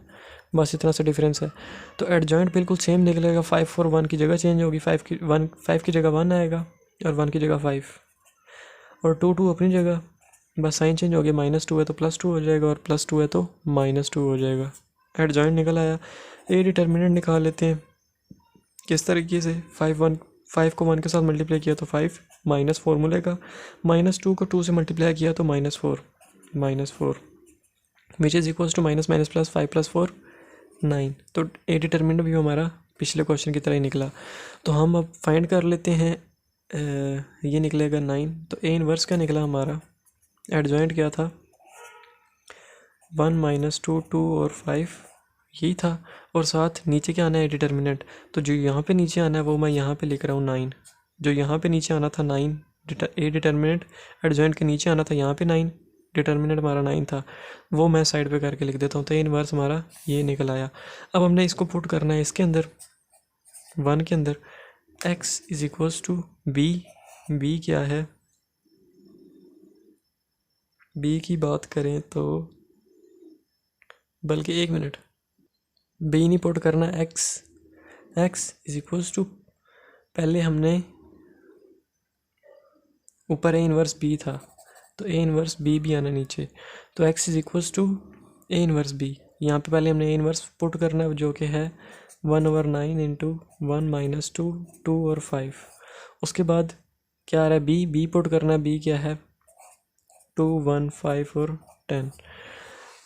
बस इतना सा डिफरेंस है। तो एडजॉइंट बिल्कुल सेम निकलेगा, 5 और 1 की जगह चेंज होगी, 5 की जगह 1 आएगा और 1 की जगह 5, और 2 अपनी जगह, बस साइन चेंज हो गया, -2 है तो +2 हो जाएगा, और +2 है तो -2 हो जाएगा। एडजॉइंट निकल आया। ए डिटर्मिनेंट निकाल लेते हैं किस तरीके से, 5 को 1 के साथ मल्टीप्लाई किया तो 5, माइनस फॉर्मूले का, -2 को 2 से मल्टीप्लाई किया तो -4 which is equals to minus plus 5 + 4 9। तो ए डिटर्मिनेंट भी हमारा पिछले क्वेश्चन की तरह ही निकला। तो हम अब फाइंड कर लेते हैं, ये निकलेगा 9। तो ए इनवर्स का निकला हमारा, एडजॉइंट क्या था, 1 - 2 2 और 5 यही था, और साथ नीचे क्या आना है, डिटर्मिनेंट। तो जो यहाँ पे नीचे आना है वो मैं यहाँ पे लिख रहा हूँ 9, जो यहाँ पे नीचे आना था 9, ए डिटर्मिनेंट एडजॉइंट के नीचे आना था यहाँ पे 9, डिटर्मिनेंट हमारा 9 था, वो मैं साइड पे करके लिख देता हूँ। तो ए इनवर्स हमारा ये निकल आया। अब हमने इसको पुट करना है इसके अंदर, 1 के अंदर, x = b क्या है, b की बात करें तो, बल्कि 1 मिनट, b नहीं पुट करना, x = पहले हमने ऊपर ए इनवर्स b था तो ए इनवर्स b भी आना नीचे, तो x = ए इनवर्स b। यहाँ पे पहले हमने ए इनवर्स पुट करना है जो कि है 1/9 इंटू 1 - 2 2 और 5। उसके बाद क्या आ रहा है, बी पुट करना है। बी क्या है, 2 1 5 और 10।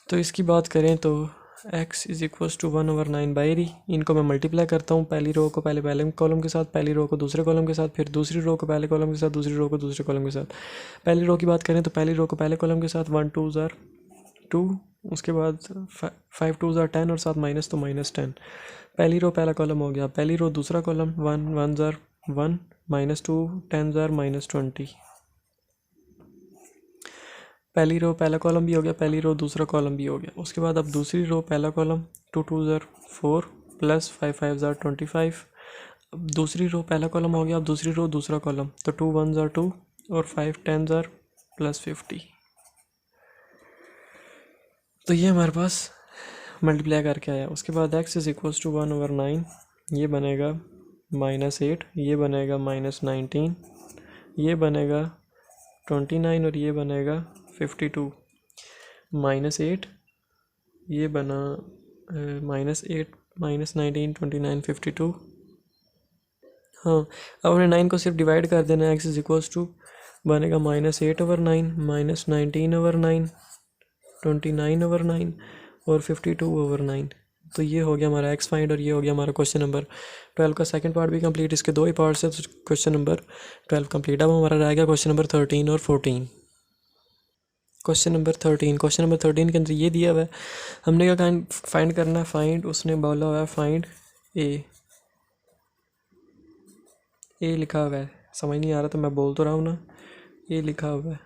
तो इसकी बात करें तो x = 1/9 इनको मैं मल्टीप्लाई करता हूँ। पहली रो को पहले कॉलम के साथ, पहली रो को दूसरे कॉलम के साथ, फिर दूसरी रो को पहले कॉलम के साथ, दूसरी रो को दूसरे कॉलम के साथ। पहली रो की बात करें तो पहली रो को पहले कॉलम के साथ 1 2 2, उसके बाद 5 2 10 और साथ माइनस तो -10। पहली रो पहला कॉलम हो गया, पहली रो दूसरा कॉलम 1 1 1 -2 10 -20। पहली रो पहला कॉलम भी हो गया, पहली रो दूसरा कॉलम भी हो गया। उसके बाद अब दूसरी रो पहला कॉलम 2 2 4 प्लस 5 5 25। अब दूसरी रो पहला कॉलम हो गया, अब दूसरी रो दूसरा कॉलम, तो 2 1 2 और 5 10 +50। तो ये हमारे पास मल्टीप्लाई करके आया। उसके बाद x = 1/9 ये बनेगा -8, ये बनेगा -19, ये बनेगा 29 और ये बनेगा 52। -8 ये बना -8 -19 29 52। हाँ, अब हमने 9 को सिर्फ डिवाइड कर देना है। x बनेगा -8/9 -19/9 29/9 और 52/9। तो ये हो गया हमारा एक्स फाइंड और ये हो गया हमारा क्वेश्चन नंबर 12 का सेकंड पार्ट भी कंप्लीट। इसके दो ही पार्ट्स है, तो क्वेश्चन नंबर 12 कंप्लीट। अब हमारा रह गया क्वेश्चन नंबर 13 और 14। क्वेश्चन नंबर 13 के अंदर ये दिया हुआ है, हमने क्या फाइंड करना है। फाइंड, उसने बोला हुआ है फाइंड ए लिखा हुआ है, समझ नहीं आ रहा तो मैं बोल तो रहा हूँ ना, ए लिखा हुआ है।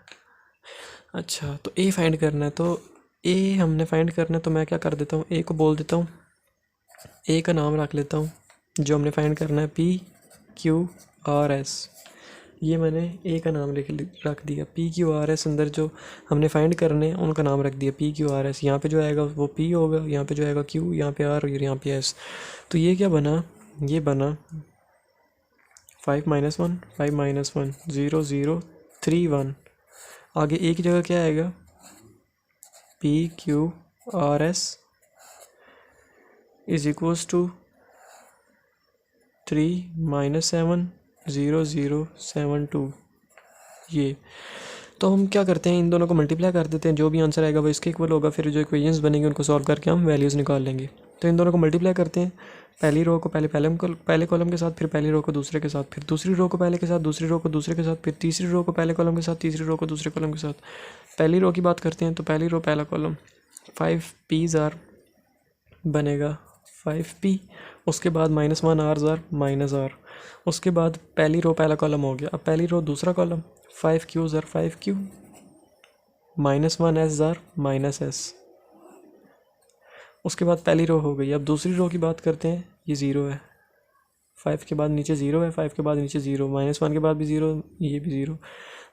अच्छा, तो ए फाइंड करना है, तो ए हमने फाइंड करना है, तो मैं क्या कर देता हूँ, ए को बोल देता हूँ, ए का नाम रख लेता हूँ जो हमने फाइंड करना है, PQRS। ये मैंने ए का नाम रख दिया। PQRS अंदर जो हमने फाइंड करने हैं उनका नाम रख दिया PQRS। यहाँ पे जो आएगा वो P होगा, यहाँ पे जो आएगा Q, यहाँ पे R और यहाँ पे S। तो ये क्या बना, ये बना 5 - 1 5 - 1 0 0 3 1। आगे ए की जगह क्या आएगा, PQRS = 3 - 7 0 0 7 2। ये तो हम क्या करते हैं, इन दोनों को मल्टीप्लाई कर देते हैं, जो भी आंसर आएगा वो इसके इक्वल होगा। फिर जो इक्वेशंस बनेंगे उनको सॉल्व करके हम वैल्यूज़ निकाल लेंगे। तो इन दोनों को मल्टीप्लाई करते हैं, पहली रो को पहले कॉलम के साथ, फिर पहली रो को दूसरे के साथ, फिर दूसरी रो को पहले के साथ, दूसरी रो को दूसरे के साथ, फिर तीसरी रो को पहले कॉलम के साथ, तीसरी रो को दूसरे कॉलम के साथ। पहली रो की बात करते हैं तो पहली रो पहला कॉलम 5 P's बनेगा 5P। उसके बाद -1 R -R। उसके बाद पहली रो पहला कॉलम हो गया। अब पहली रो दूसरा column 5Q 5Q -1 S S। उसके बाद पहली रो हो गई। अब दूसरी रो की बात करते हैं, ये 0 है, 5 के बाद नीचे 0 है, 5 के बाद नीचे 0, -1 के बाद भी 0, ये भी 0।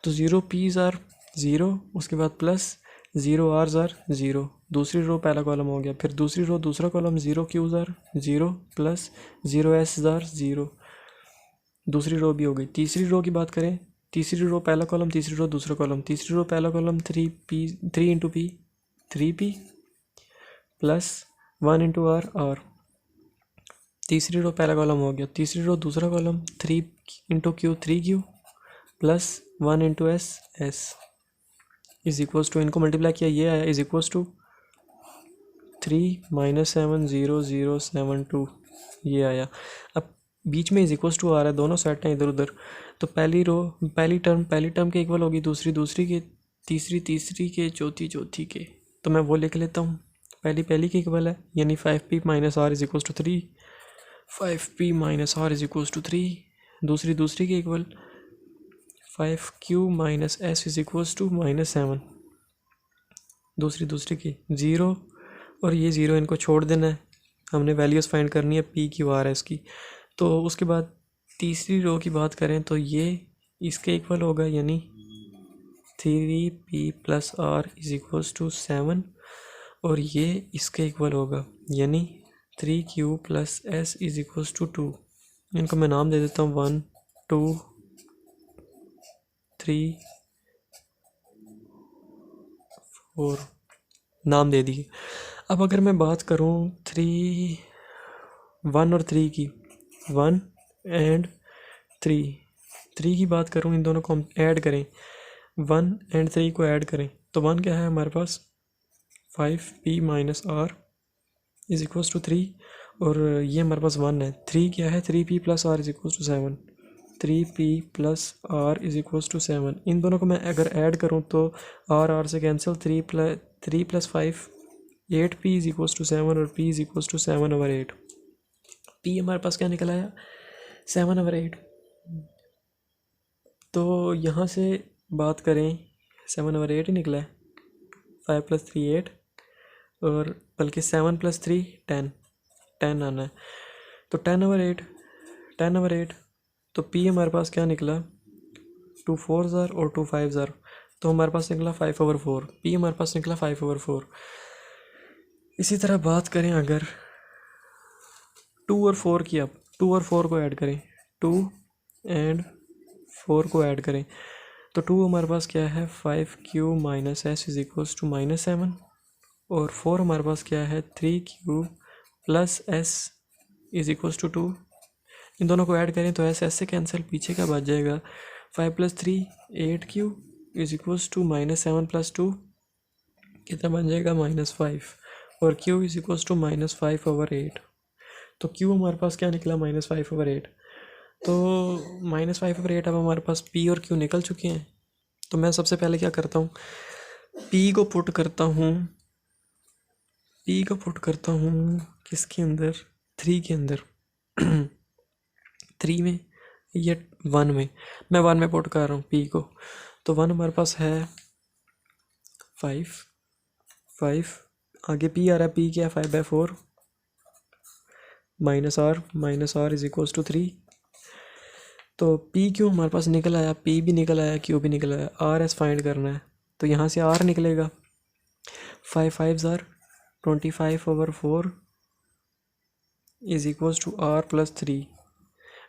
तो 0 P's 0, उसके बाद प्लस 0 R's 0। दूसरी रो पहला कॉलम हो गया, फिर दूसरी रो दूसरा कॉलम 0 Q's 0 प्लस 0 S's 0। दूसरी रो भी हो गई। तीसरी रो की बात करें, तीसरी रो पहला कॉलम, तीसरी रो दूसरा कॉलम, तीसरी रो पहला column 3 into P 3P plus 1 into R। तीसरी रो पहला कॉलम हो गया, तीसरी रो दूसरा column 3 into Q 3Q plus 1 into S is equals to, इनको मल्टीप्लाई किया ये आया, इज इक्वल्स टू 3 - 7 0 0 7 2 ये आया। अब बीच में इज इक्वल्स टू आ रहा है, दोनों सेट हैं इधर उधर। तो पहली रो पहली टर्म के इक्वल होगी, दूसरी के, तीसरी के, चौथी के। तो मैं वो लिख लेता हूँ, पहली के इक्वल है, यानी 5P - R is equals to 3, 5P - R is equals to 3। दूसरी के equal 5Q - S is equals to -7। दूसरी की 0 और ये 0, इनको छोड़ देना है, हमने वैल्यूज़ फाइंड करनी है PQRS की। तो उसके बाद तीसरी रो की बात करें तो ये इसके इक्वल होगा, यानी 3P + R is equals to 7, और ये इसके इक्वल होगा, यानी 3Q + S is equals to 2। इनको मैं नाम दे देता हूँ 1 2 3 4 नाम दे दिए। अब अगर मैं बात करूँ 3 1 और 3 की, 1 एंड 3 की बात करूँ, इन दोनों को हम ऐड करें, 1 एंड 3 को ऐड करें तो 1 क्या है हमारे पास 5p minus R is equals to 3, और ये हमारे पास 1 है। 3 क्या है 3p plus R is equals to 7, 3p plus R is equals to 7। इन दोनों को मैं अगर ऐड करूँ तो आर से cancel, 3 plus 5 8p is equals to 7 और p is equals to 7/8। p हमारे पास क्या निकल आया 7/8। तो यहाँ से बात करें 7/8 ही निकला है, 5 + 3 8, और बल्कि 7 + 3 10 आना है। तो 10/8 तो p हमारे पास क्या निकला 2 4s और 2 5s, तो हमारे पास निकला 5/4। p हमारे पास निकला 5/4। इसी तरह बात करें अगर 2 और 4 की, अब 2 और 4 को ऐड करें, 2 एंड 4 को ऐड करें तो 2 हमारे पास क्या है 5q minus s is equals to -7, और 4 हमारे पास क्या है 3q plus s is equals to 2। इन दोनों को ऐड करें तो s से कैंसिल, पीछे क्या बच जाएगा 5 + 3 8q इज इक्वल्स टू -7 + 2 कितना बन जाएगा -5, और q इज इक्वल्स टू -5/8। तो q हमारे पास क्या निकला -5/8। तो -5/8 अब हमारे पास p और q निकल चुके हैं। तो मैं सबसे पहले क्या करता हूँ, p को पुट करता हूँ किसके अंदर 3 के अंदर 3 में या 1 में, मैं 1 में पुट कर रहा हूँ p को। तो 1 हमारे पास है 5, आगे p आ रहा है, p क्या है 5/4 minus r is equals to 3। तो p क्यों हमारे पास निकल आया, p भी निकल आया, q भी निकल आया, r s फाइंड करना है तो यहाँ से r निकलेगा, 5 5s 25/4 is equals to r + 3।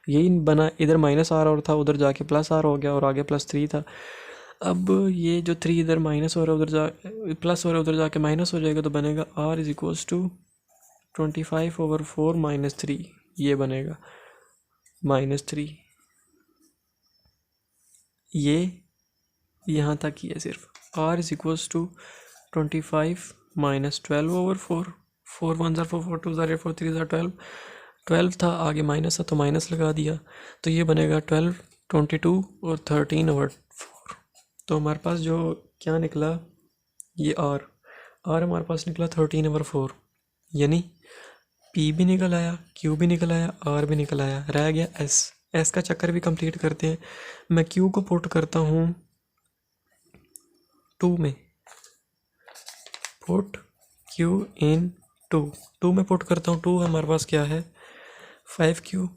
यही बना, इधर -r और था, उधर जाके +r हो गया और आगे +3 था। अब ये जो 3 इधर माइनस हो रहा है उधर जा प्लस हो रहा है उधर जाके माइनस हो जाएगा, तो बनेगा r इज इक्वल्स टू 25/4 - 3, ये बनेगा -3। ये यहाँ तक ही है सिर्फ, r इज इक्वल्स टू 25 - 12/4, 4 1 4 4 2 4 3 12, 12 था, आगे माइनस था तो माइनस लगा दिया, तो ये बनेगा 12 22 और 13/4। तो हमारे पास जो क्या निकला, ये r हमारे पास निकला 13/4, यानी p भी निकल आया, q भी निकल आया, r भी निकल आया, रह गया s का चक्कर भी कंप्लीट करते हैं। मैं q को पुट करता हूँ 2 में, पुट q इन 2 में पुट करता हूँ। 2 हमारे पास क्या है 5q,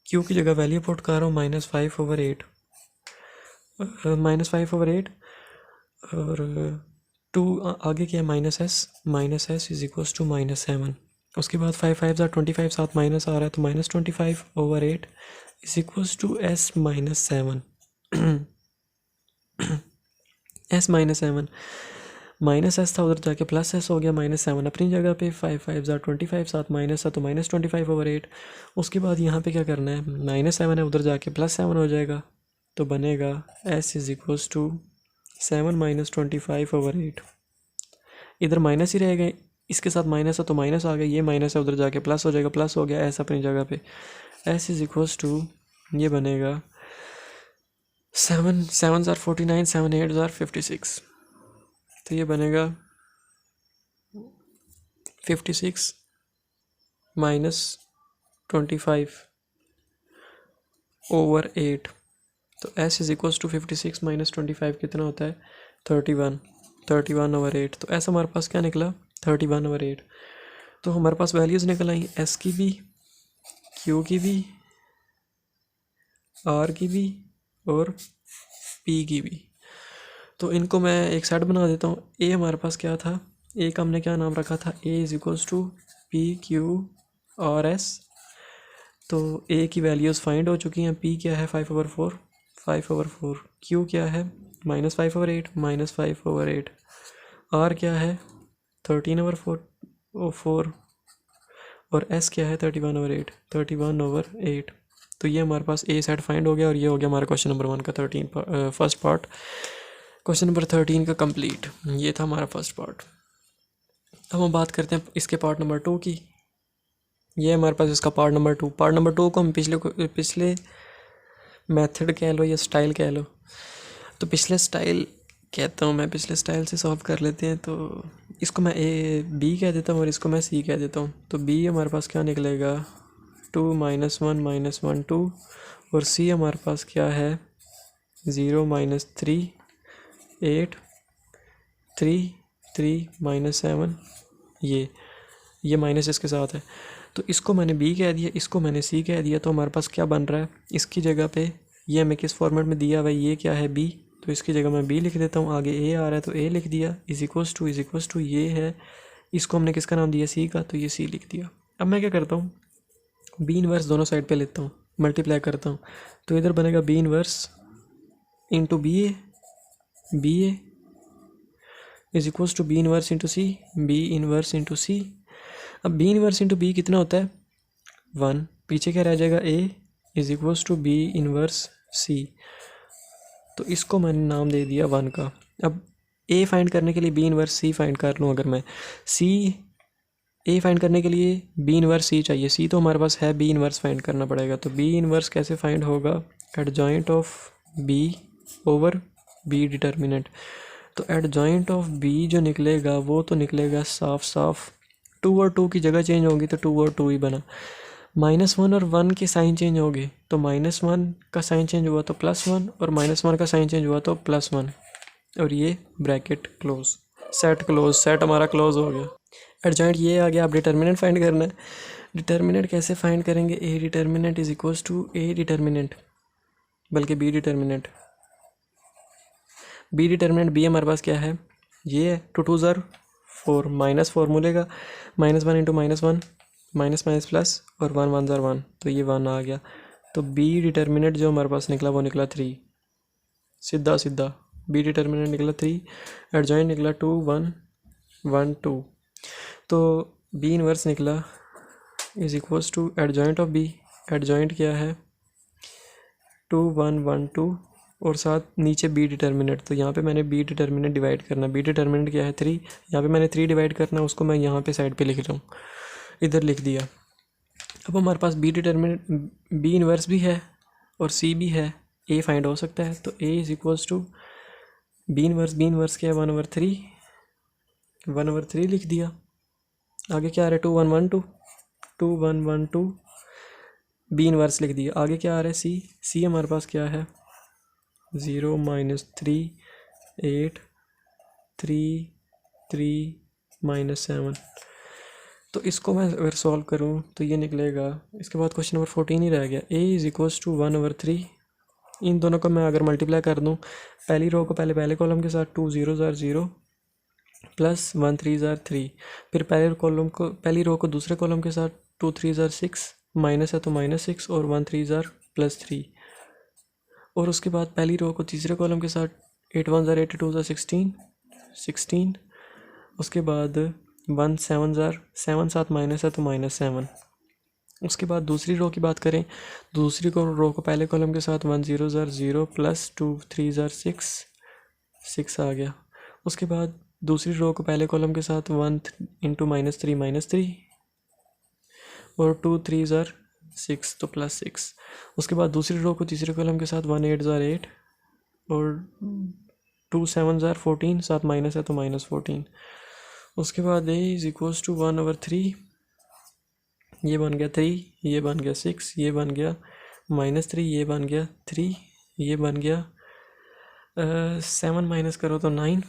q की जगह वैल्यू पुट कर रहा हूँ -5/8 और 2 आगे क्या है -s इज इक्वल्स टू -7। उसके बाद 5 5 25, साथ माइनस आ रहा है तो -25/8 is equals to s -7 -s था, उधर जाके +s हो गया, -7 अपनी जगह पे, 5 5 25, साथ माइनस था तो -25/8। उसके बाद यहाँ पे क्या करना है, -7 है, उधर जाके +7 हो जाएगा, तो बनेगा s इज इक्वल्स टू 7 - 25/8। इधर माइनस ही रहेगा, इसके साथ माइनस है तो माइनस आ गया, ये माइनस है उधर जाके प्लस हो जाएगा, प्लस हो गया, s अपनी जगह पे, s इज इक्वल्स टू ये बनेगा 7 7 49, 7 8 56, तो ये बनेगा 56 - 25/8। तो s इज इक्वल्स टू 56 - 25 कितना होता है 31/8। तो s हमारे पास क्या निकला 31/8। तो हमारे पास वैल्यूज़ निकल आई s की भी, q की भी, r की भी और p की भी। तो इनको मैं एक सेट बना देता हूँ। a हमारे पास क्या था, a का हमने क्या नाम रखा था, a is equals to p q r s। तो a की वैल्यूज़ फाइंड हो चुकी हैं, p क्या है 5/4, q क्या है -5/8 -5/8, r क्या है 13/4 और एस क्या है 31/8, 31/8। तो ये हमारे पास ए सेट फाइंड हो गया और ये हो गया हमारा क्वेश्चन नंबर 1 का फर्स्ट पार्ट। क्वेश्चन नंबर 13 का कंप्लीट। ये था हमारा फर्स्ट पार्ट। अब हम बात करते हैं इसके पार्ट नंबर 2 की। ये हमारे पास इसका पार्ट नंबर 2। पार्ट नंबर 2 को हम पिछले मेथड कह लो या स्टाइल कह लो, तो पिछले स्टाइल कहता हूँ मैं, पिछले स्टाइल से सॉल्व कर लेते हैं। तो इसको मैं ए बी कह देता हूँ और इसको मैं सी कह देता हूँ। तो बी हमारे पास क्या निकलेगा 2 -1 -1 2, और सी हमारे पास क्या है 0 -3 8 3 3 -7। ये माइनस इसके साथ है, तो इसको मैंने बी कह दिया, इसको मैंने सी कह दिया। तो हमारे पास क्या बन रहा है इसकी जगह पे, ये हमें किस फॉर्मेट में दिया हुआ है, ये क्या है बी, तो इसकी जगह मैं बी लिख देता हूँ। आगे ए आ रहा है तो ए लिख दिया, इज इक्वल्स टू ये है, इसको हमने किसका नाम दिया सी का, तो ये सी लिख दिया। अब मैं क्या करता हूँ, बी इनवर्स दोनों साइड पे लेता हूँ, मल्टीप्लाई करता हूँ। तो इधर बनेगा B inverse into B A is equals to B inverse into C, B inverse into C. अब बी इनवर्स इंटू बी कितना होता है 1, पीछे क्या रह जाएगा A is equals to B inverse C. तो इसको मैंने नाम दे दिया 1 का। अब ए फाइंड करने के लिए बी इनवर्स सी फाइंड कर लूँ, अगर मैं सी ए फाइंड करने के लिए बी इनवर्स सी चाहिए, सी तो हमारे पास है, बी इनवर्स फाइंड करना पड़ेगा। तो बी इनवर्स कैसे फाइंड होगा, adjoint of B over B determinant. तो एडजॉइंट ऑफ बी जो निकलेगा वो तो निकलेगा साफ साफ 2 और 2 की जगह चेंज होगी तो 2 और 2 ही बना। -1 और 1 के साइन चेंज हो गए, तो -1 का साइन चेंज हुआ तो +1, और -1 का साइन चेंज हुआ तो +1, और ये ब्रैकेट क्लोज, सेट हमारा क्लोज हो गया। एडजॉइंट ये आ गया। अब डिटर्मिनेंट फाइंड करना है। डिटर्मिनेंट कैसे फाइंड करेंगे, A determinant is equals to A determinant, बल्कि B determinant. B determinant B हमारे पास क्या है, ये है 2 2 ज़र 4, माइनस फॉर्मूले का -1 इंटू -1 माइनस माइनस प्लस, और 1 1 ज़र 1, तो ये 1 आ गया। तो बी डिटर्मिनेंट जो हमारे पास निकला वो निकला 3, सीधा बी डिटर्मिनेंट निकला 3, एडजॉइंट निकला 2 1 1 2। तो बी इनवर्स निकला is equals to adjoint of B, adjoint क्या है 2 1 1 2, और साथ नीचे बी डिटर्मिनेंट। तो यहाँ पे मैंने बी डिटर्मिनेंट डिवाइड करना, बी डिटर्मिनेंट क्या है 3, यहाँ पे मैंने 3 डिवाइड करना, उसको मैं यहाँ पे साइड पे लिख रहा हूँ, इधर लिख दिया। अब हमारे पास बी डिटर्मिनेंट बी इनवर्स भी है और सी भी है, ए फाइंड हो सकता है। तो A is equals to B inverse क्या है 1/3 लिख दिया। आगे क्या आ रहा है 2 1 1 2, 2 1 1 2, बी इनवर्स लिख दिया। आगे क्या आ रहा है सी हमारे पास क्या है 0 -3 8 3 3 -7। तो इसको मैं अगर सॉल्व करूँ तो ये निकलेगा। इसके बाद क्वेश्चन नंबर 14 ही रह गया। ए इज इक्वल्स टू 1/3। इन दोनों को मैं अगर मल्टीप्लाई कर दूँ, पहली रो को पहले कॉलम के साथ 2 0 ज़र 0 प्लस 1 3 ज़र 3, फिर पहली रो को दूसरे कॉलम के साथ 2 3 ज़र 6, माइनस है तो -6, और 1 3 ज़र +3, और उसके बाद पहली रो को तीसरे कॉलम के साथ 8 1 ज़र 8 2 ज़र 16, उसके बाद 1 7 ज़र 7 साथ माइनस है तो -7। उसके बाद दूसरी रो की बात करें, दूसरी रो को पहले कॉलम के साथ 1 0 ज़र 0 प्लस 2 3 ज़र 6 आ गया। उसके बाद दूसरी रो को पहले कॉलम के साथ 1 इंटू -3 और 2 3 ज़र 6 तो +6। उसके बाद दूसरी रो को तीसरे कॉलम के साथ 1 8 ज़र 8 और 2 7 ज़र 14, साथ माइनस है तो -14। उसके बाद ए इज इक्वल्स टू 1/3, ये बन गया 3, ये बन गया 6, ये बन गया -3, ये बन गया 3, ये बन गया 7 माइनस करो तो 9,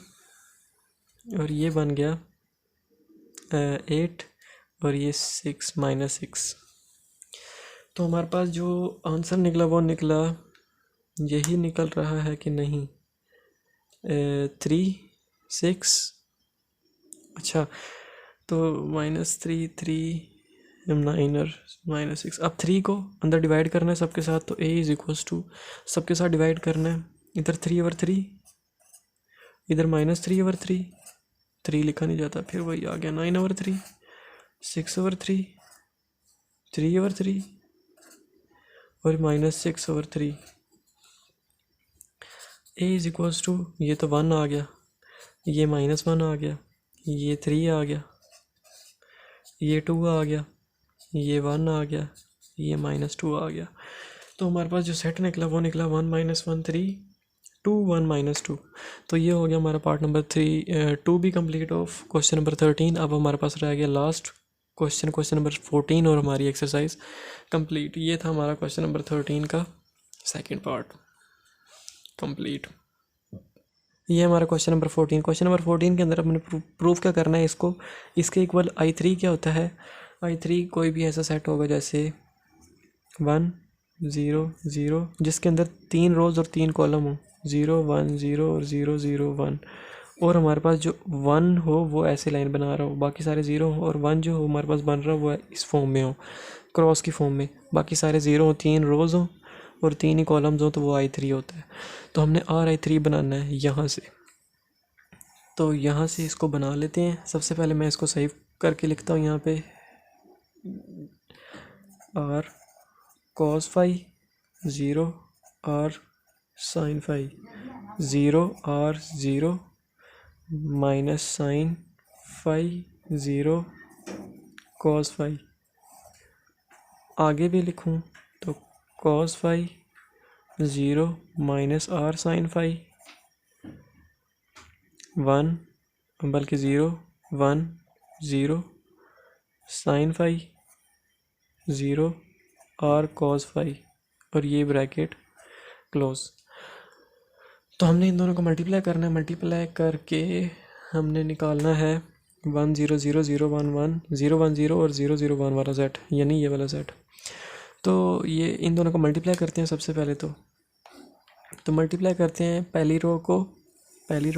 और ये बन गया 8, और ये 6 -6। तो हमारे पास जो आंसर निकला वो निकला, यही निकल रहा है कि नहीं 3 6। अच्छा, तो -3 3 9 और -6। अब 3 को अंदर डिवाइड करना है सबके साथ, तो a इज इक्वल्स टू सबके साथ डिवाइड करना है। इधर 3/3, इधर -3/3, 3 लिखा नहीं जाता, फिर वही आ गया 9/3, 6/3, 3/3 और -6/3। ए इज इक्वल्स टू, ये तो 1 आ गया, ये -1 आ गया, ये 3 आ गया, ये 2 आ गया, ये 1 आ गया, ये -2 आ गया। तो हमारे पास जो सेट निकला वो निकला 1 - 1 3 2 1 -2। तो ये हो गया हमारा पार्ट नंबर 2 भी कंप्लीट ऑफ क्वेश्चन नंबर 13। अब हमारे पास रह गया लास्ट क्वेश्चन, क्वेश्चन नंबर 14, और हमारी एक्सरसाइज कंप्लीट। ये था हमारा क्वेश्चन नंबर 13 का सेकंड पार्ट कंप्लीट। ये हमारा क्वेश्चन नंबर 14। क्वेश्चन नंबर 14 के अंदर हमने प्रूफ क्या करना है इसको, इसके इक्वल I3 क्या होता है। I3 कोई भी ऐसा सेट होगा जैसे 1 0 0 जिसके अंदर 3 रोज और 3 कॉलम हो, 0 1 0 और 0 0 1, और हमारे पास जो 1 हो वो ऐसे लाइन बना रहा हो, बाकी सारे 0 हो, और 1 जो हो हमारे पास बन रहा हो वो इस फॉर्म में हो, क्रॉस की फॉर्म में, बाकी सारे 0 हो, 3 रोज हो और 3 ही कॉलम्स हो, तो वो I3 होता है। तो हमने RI3 बनाना है यहाँ से। तो यहाँ से इसको बना लेते हैं। सबसे पहले मैं इसको सेव करके लिखता हूँ यहाँ पे, R cos phi 0 R sin phi 0 R 0 minus sine phi 0 cos phi। आगे भी लिखूँ तो cos phi 0 minus R sin phi 1 बल्कि 0 1 0 sin phi 0 R cos phi, और ये ब्रैकेट क्लोज। तो हमने इन दोनों को मल्टीप्लाई करना है, मल्टीप्लाई करके हमने निकालना है 1 0 0 0 1 1 0 1 0 और 0 0 1 वाला सेट, यानी ये वाला सेट। तो ये इन दोनों को मल्टीप्लाई करते हैं सबसे पहले। तो मल्टीप्लाई करते हैं पहली रो को पहले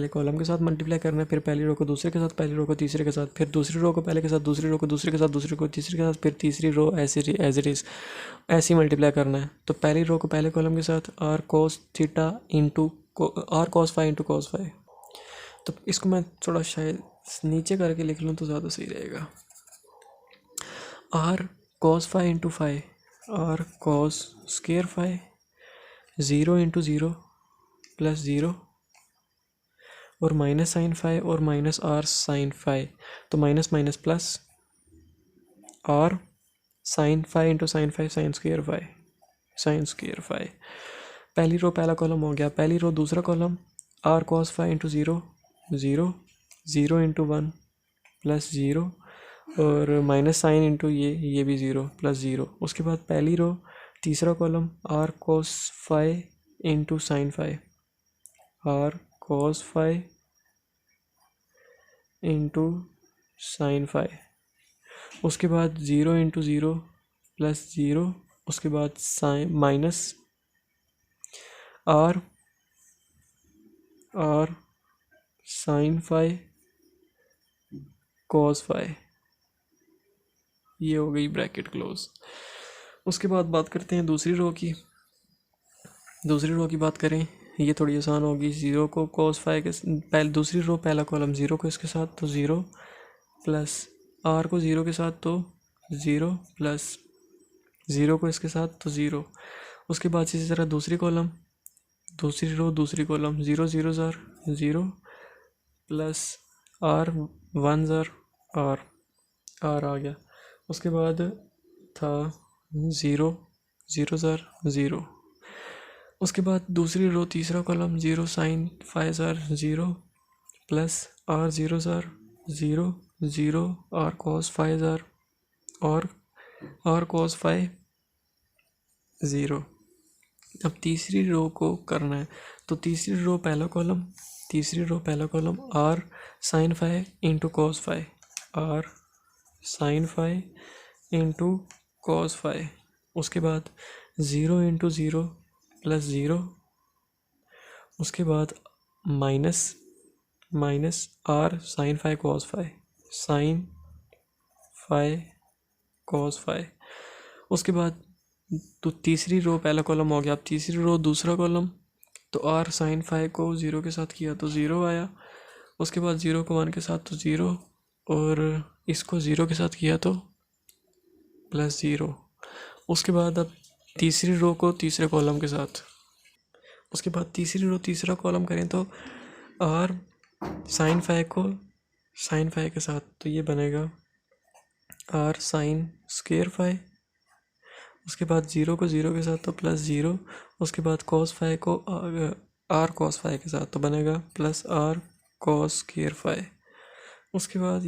कॉलम के साथ मल्टीप्लाई करना है, फिर पहली रो को दूसरे के साथ, पहली रो को तीसरे के साथ, फिर दूसरी रो को पहले के साथ, दूसरी रो को दूसरे के साथ, दूसरी को तीसरे के साथ, फिर तीसरी रो ऐसे एज इट इज़ ऐसे मल्टीप्लाई करना है। तो पहली रो को पहले कॉलम के साथ r cos theta into r cos phi into cos phi। तो इसको मैं थोड़ा शायद नीचे करके लिख लूँ तो ज़्यादा सही रहेगा। r cos phi into phi, r cos square phi 0 into 0 plus 0 और माइनस साइन फाई और माइनस आर साइन फाई, तो minus minus plus R sine phi into sine phi sine square phi. पहली रो पहला column हो गया, पहली row दूसरा column R cos phi into 0 0 0 into 1 plus 0 और माइनस साइन इंटू ये भी 0 प्लस 0। उसके बाद पहली रो तीसरा column R cos phi into sine phi, R cos phi into sine phi. उसके बाद 0 इंटू 0 प्लस 0, उसके बाद sine minus R sine phi cos phi, ये हो गई ब्रैकेट क्लोज। उसके बाद बात करते हैं दूसरी रो की। दूसरी रो की बात करें, ये थोड़ी आसान होगी। 0 को cos phi के पहले दूसरी रो पहला कॉलम 0 को इसके साथ तो 0 प्लस r को 0 के साथ तो 0 प्लस 0 को इसके साथ तो 0। उसके बाद इसी तरह दूसरी कॉलम दूसरी रो दूसरी कॉलम 0 0 ज़ार 0 प्लस r 1 ज़ार r आ गया। उसके बाद था 0 0 ज़ार 0। उसके बाद दूसरी रो तीसरा कॉलम 0 साइन फाई ज़ार 0 प्लस r 0 ज़ार 0 0 r cos फाई ज़ार और r cos फाई 0। अब तीसरी रो को करना है, तो तीसरी रो पहला column r sine phi into cos phi, r sine phi into cos phi. उसके बाद 0 इंटू 0 प्लस 0, उसके बाद minus R sine phi cos phi. उसके बाद तो तीसरी रो पहला कॉलम हो गया। अब तीसरी रो दूसरा कॉलम, तो आर साइन फाई को 0 के साथ किया तो 0 आया। उसके बाद 0 को 1 के साथ तो 0 और इसको 0 के साथ किया तो प्लस 0। उसके बाद अब तीसरी रो को तीसरे कॉलम के साथ, उसके बाद तीसरी रो तीसरा कॉलम करें तो आर साइन फाइव को साइन फाइव के साथ, तो ये बनेगा आर साइन स्क्वेयर फाइव। उसके बाद 0 को 0 के साथ तो प्लस 0। उसके बाद कॉस फाइव को आर कॉस फाइव के साथ तो बनेगा plus R cos square phi. उसके बाद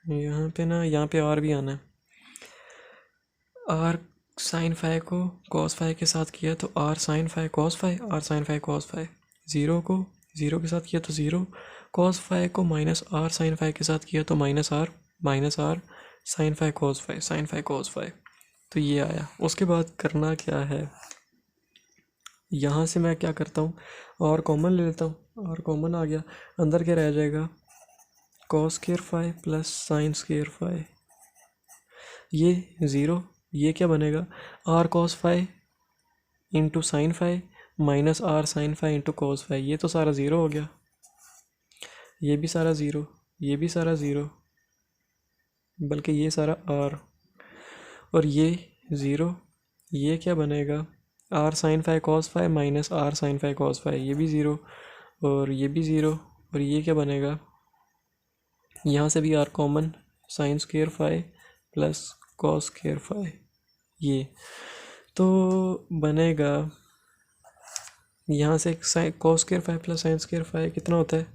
यहाँ पे ना, यहाँ पे आर भी आना है। आर साइन फाइव को कॉस फाइव के साथ किया तो R sine phi cos phi, R sine phi cos phi. 0 को 0 के साथ किया तो 0। कॉस फाइव को माइनस आर साइन फाइव के साथ किया तो minus R sine phi cos phi, sine phi cos phi. तो ये आया। उसके बाद करना क्या है, यहाँ से मैं क्या करता हूँ, और कॉमन ले लेता हूँ। और कॉमन आ गया, अंदर क्या रह जाएगा, cos square phi plus sine square phi. ये 0, ये क्या बनेगा, R cos phi into sine phi minus R sine phi into cos phi. ये तो सारा 0 हो गया, ये भी सारा 0, ये भी सारा 0, बल्कि ये सारा आर और ये 0। ये क्या बनेगा, R sine phi cos phi minus R sine phi cos phi, ये भी 0 और ये भी 0। और ये क्या बनेगा, यहाँ से भी R common, sine square phi plus cos square phi. ये तो बनेगा, यहाँ से cos square phi plus sine square phi कितना होता है,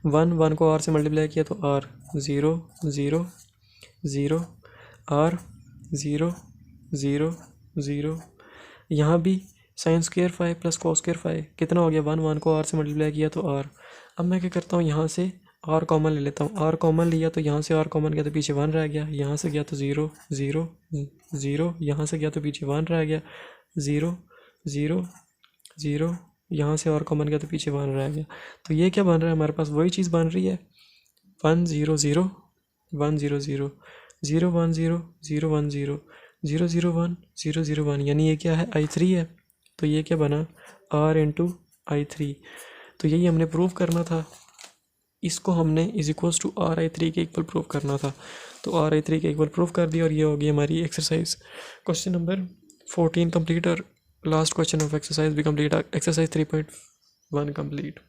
1 को आर से मल्टीप्लाई किया तो आर 0 0 0 आर 0 0 0। यहाँ भी sign square phi plus cos square phi कितना हो गया, 1 को आर से मल्टीप्लाई किया तो आर। अब मैं क्या करता हूँ, यहाँ से आर कॉमन ले लेता हूँ। आर कॉमन लिया तो यहाँ से आर कॉमन गया तो पीछे 1 रह गया, यहाँ से गया तो 0 0 0, यहाँ से गया तो पीछे 1 रह गया, 0 0 0, यहाँ से और कॉमन गया तो पीछे 1 रह गया। तो ये क्या बन रहा है, हमारे पास वही चीज़ बन रही है, 1 0 0 1 0 0 0 1 0 0 1 0 0 0 1 0 0 1, यानी ये क्या है, I3 है। तो ये क्या बना, R इंटू I3। तो यही हमने प्रूव करना था, इसको हमने इज इक्वल्स टू RI3 के इक्वल प्रूव करना था। तो RI3 के इक्वल प्रूव कर दिया और ये होगी हमारी एक्सरसाइज। क्वेश्चन नंबर 14 कंप्लीट और लास्ट क्वेश्चन ऑफ एक्सरसाइज भी कंप्लीट, एक्सरसाइज 3.1 कंप्लीट।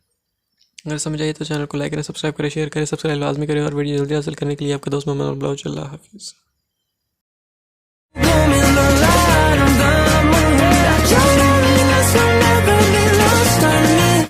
अगर समझ आइए तो चैनल को लाइक करें, सब्सक्राइब करें, शेयर करें, सब्सक्राइब लाजमी करें और वीडियो जल्दी हासिल करने के लिए आपका दोस्त मोहम्मद अल्लाह हाफिज़।